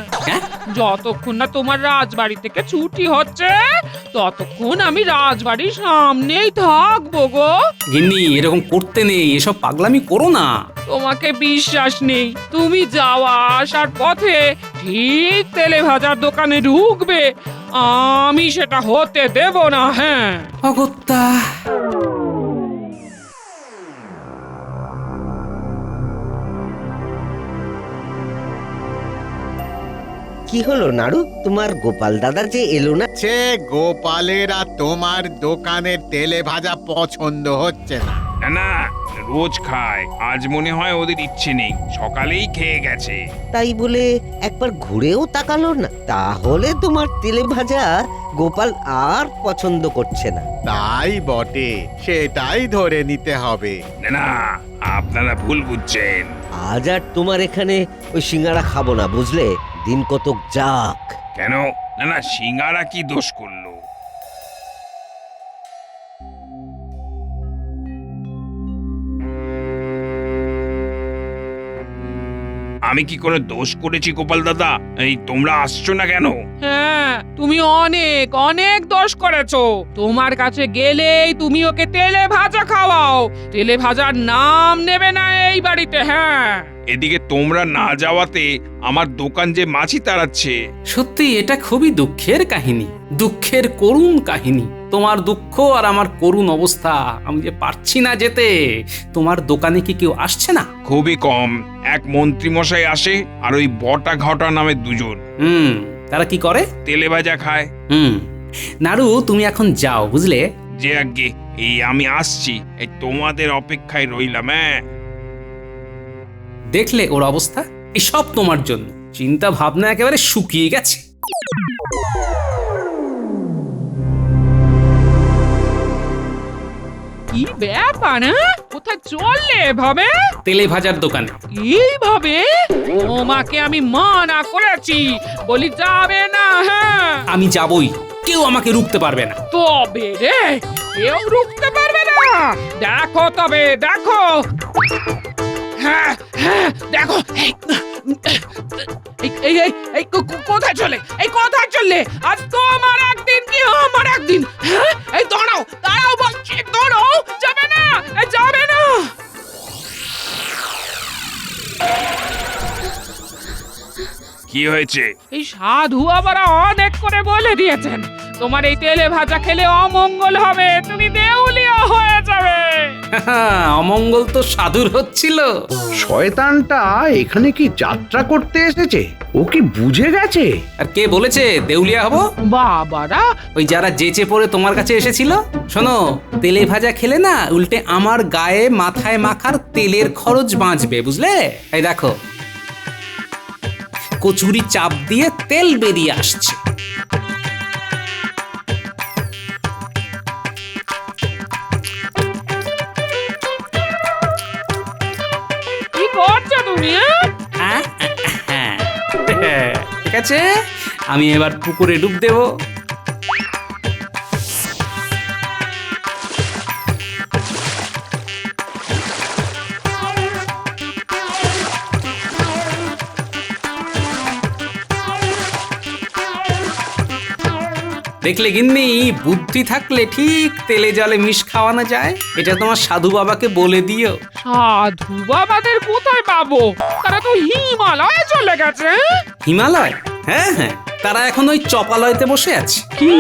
যতক্ষণ না তোমার রাজবাড়ি থেকে ছুটি হচ্ছে ততক্ষণ আমি রাজবাড়ির সামনেই থাকবো গো। গিন্নি, এরকম করতে নেই, এসব পাগলামি করো না। তোমাকে বিশ্বাস নেই? তুমি যাওয়া আসার পথে ঠিক তেলে ভাজার দোকানে ঢুকবে, আমি সেটা হতে দেব না। হ্যাঁ, অগত্যা। কি হলো নাড়ু, তোমার গোপাল দাদা যে এলো না? সে গোপালের আর তোমার দোকানের তেলে ভাজা পছন্দ হচ্ছে না। না না, রোজ খায়, আজ মনে হয় ওদের ইচ্ছে নেই, সকালেই খেয়ে গেছে। তাই বলে একবার ঘুরেও তাকালো না? তাহলে তোমার তেলে ভাজা গোপাল আর পছন্দ করছে না। তাই বটে, সেটাই ধরে নিতে হবে। না না, আপনারা ভুল বুঝছেন। আজ আর তোমার এখানে ওই সিঙ্গারা খাবো না, বুঝলে? দিন কতক যাক। কেন? না না, সিঙ্গারা কি দোষ করলো? আমি কি করে দোষ করেছি গোপাল দাদা? এই তোমরা আসছো না কেন? হ্যাঁ, তুমি অনেক অনেক দোষ করেছো। তোমার কাছে গেলেই তুমি ওকে তেলে ভাজা খাওয়াও, তেলে ভাজার নাম নেবে না এই বাড়িতে। হ্যাঁ, এদিকে তোমরা না যাওয়াতে আমার দোকান যে মাছি তাড়াচ্ছে। সত্যি এটা খুবই দুঃখের কাহিনী, দুঃখের করুণ কাহিনী। তোমার দুঃখ আর আমার করুণ অবস্থা, আমি যে পারছি না যেতে। তোমার দোকানে কি কেউ আসছে না? খুবই কম, এক মন্ত্রী মশাই আসে আর ওই বটা ঘটা নামে দুজন। তারা কি করে? তেলে ভাজা খায়। নাড়ু, তুমি এখন যাও, বুঝলে? যে আগে এই আমি আসছি, এই তোমাদের অপেক্ষায় রইলাম। হ্যাঁ, দেখলে ওর অবস্থা? এসব তোমার জন্য। চিন্তা ভাবনা একেবারে শুকিয়ে গেছে। কি ব্যাপার? কোথায় চললে এভাবে? তেলে ভাজার দোকানে। এইভাবে? তোমাকে আমি মানা করেছি, বলি যাবে না। হ্যাঁ, আমি যাবই, কেউ আমাকে রুখতে পারবে না। তবে রে, কেউ রুখতে পারবে না? দেখো তবে, দেখো। হ্যাঁ হ্যাঁ, দেখো, কোথায় চলে কোথায় চললে? আজ তো আমার একদিন কি আমার একদিন। হ্যাঁ, এই দাঁড়াও দাঁড়াও বলছি, দাঁড়াও, যাবে না যাবে না। কি হয়েছে? এই সাধু আবার অনেক করে বলে দিয়েছেন তোমার এই তেলে ভাজা খেলে অমঙ্গল হবে, তুমি দেউলিয়া হয়ে যাবে। অমঙ্গল তো সাধুর হচ্ছিল। শয়তানটা এখানে কি যাত্রা করতে এসেছে? ও কি বুঝে গেছে? আর কে বলেছে দেউলিয়া হব? বাবারা, ওই যারা জেচে পড়ে তোমার কাছে এসেছিল। শোনো, তেলে ভাজা খেলে না উল্টে আমার গায়ে মাথায় মাখার তেলের খরচ বাঁচবে, বুঝলে? এই দেখো, কচুরি চাপ দিয়ে তেল বেরিয়ে আসছে। কি করছো তুমি? ঠিক আছে, আমি এবার পুকুরে ডুব দেব। দেখলে গিন্নি, বুদ্ধি থাকলে ঠিক তেলে জলে মিশ খাওয়ানো যায়। এটা তোমার সাধু বাবাকে বলে দিও। সাধু বাবাদের কোথায় পাবো? তারা তো হিমালয়ে চলে গেছে। হিমালয়? হ্যাঁ হ্যাঁ, তারা এখন ওই চপালয়তে বসে আছে। কি?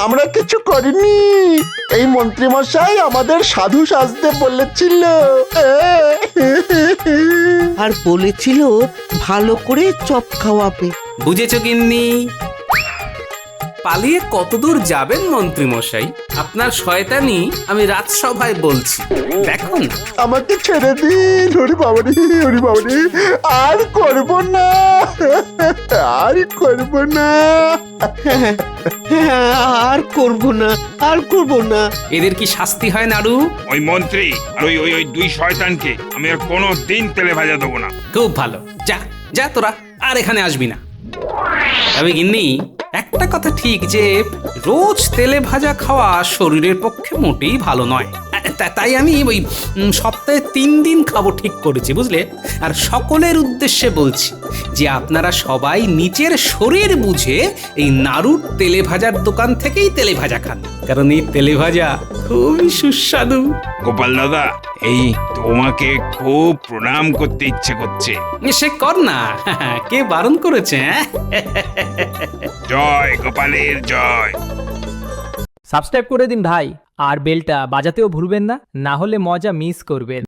আমরা কিছু করিনি, এই মন্ত্রী মশাই আমাদের সাধু সাজতে বলেছিল। আর বলেছিল ভালো করে চপ খাওয়াবে। বুঝেছো গিন্নি? পালিয়ে কতদূর যাবেন মন্ত্রী মশাই? আপনার শয়তানি আমি রাজসভায় বলছি, দেখুন। আমাকে ছেড়ে দিন, হরি বাবারি, হরি বাবারি, আর করব না, আর করব না, আর করব না, আর করব না। এদের কি শাস্তি হয় নাড়ু? ওই মন্ত্রী আর ওই ওই ওই দুই শয়তানকে আমি আর কোনো দিন তেলে ভাজা দেবো না। খুব ভালো, যা যা তোরা আর এখানে আসবি না। তবে গিন্নি, একটা কথা ঠিক যে রোজ তেলে ভাজা খাওয়া শরীরের পক্ষে মোটেই ভালো নয়। তাই আমি ওই সপ্তাহে 3 দিন খাবো ঠিক করেছি, বুঝলে? আর সকলের উদ্দেশ্যে বলছি যে আপনারা সবাই নিজের শরীর বুঝে এই নাড়ুর তেলে ভাজার দোকান থেকেই তেলে ভাজা খান, কারণ এই তেলে ভাজা খুবই সুস্বাদু। গোপাল দাদা, এই তোমাকে খুব প্রণাম করতে ইচ্ছে করছে। সে কর না, কে বারণ করেছে? জয় গোপালের জয়। সাবস্ক্রাইব করে দিন ভাই, আর বেলটা বাজাতেও ভুলবেন না, না হলে মজা মিস করবেন।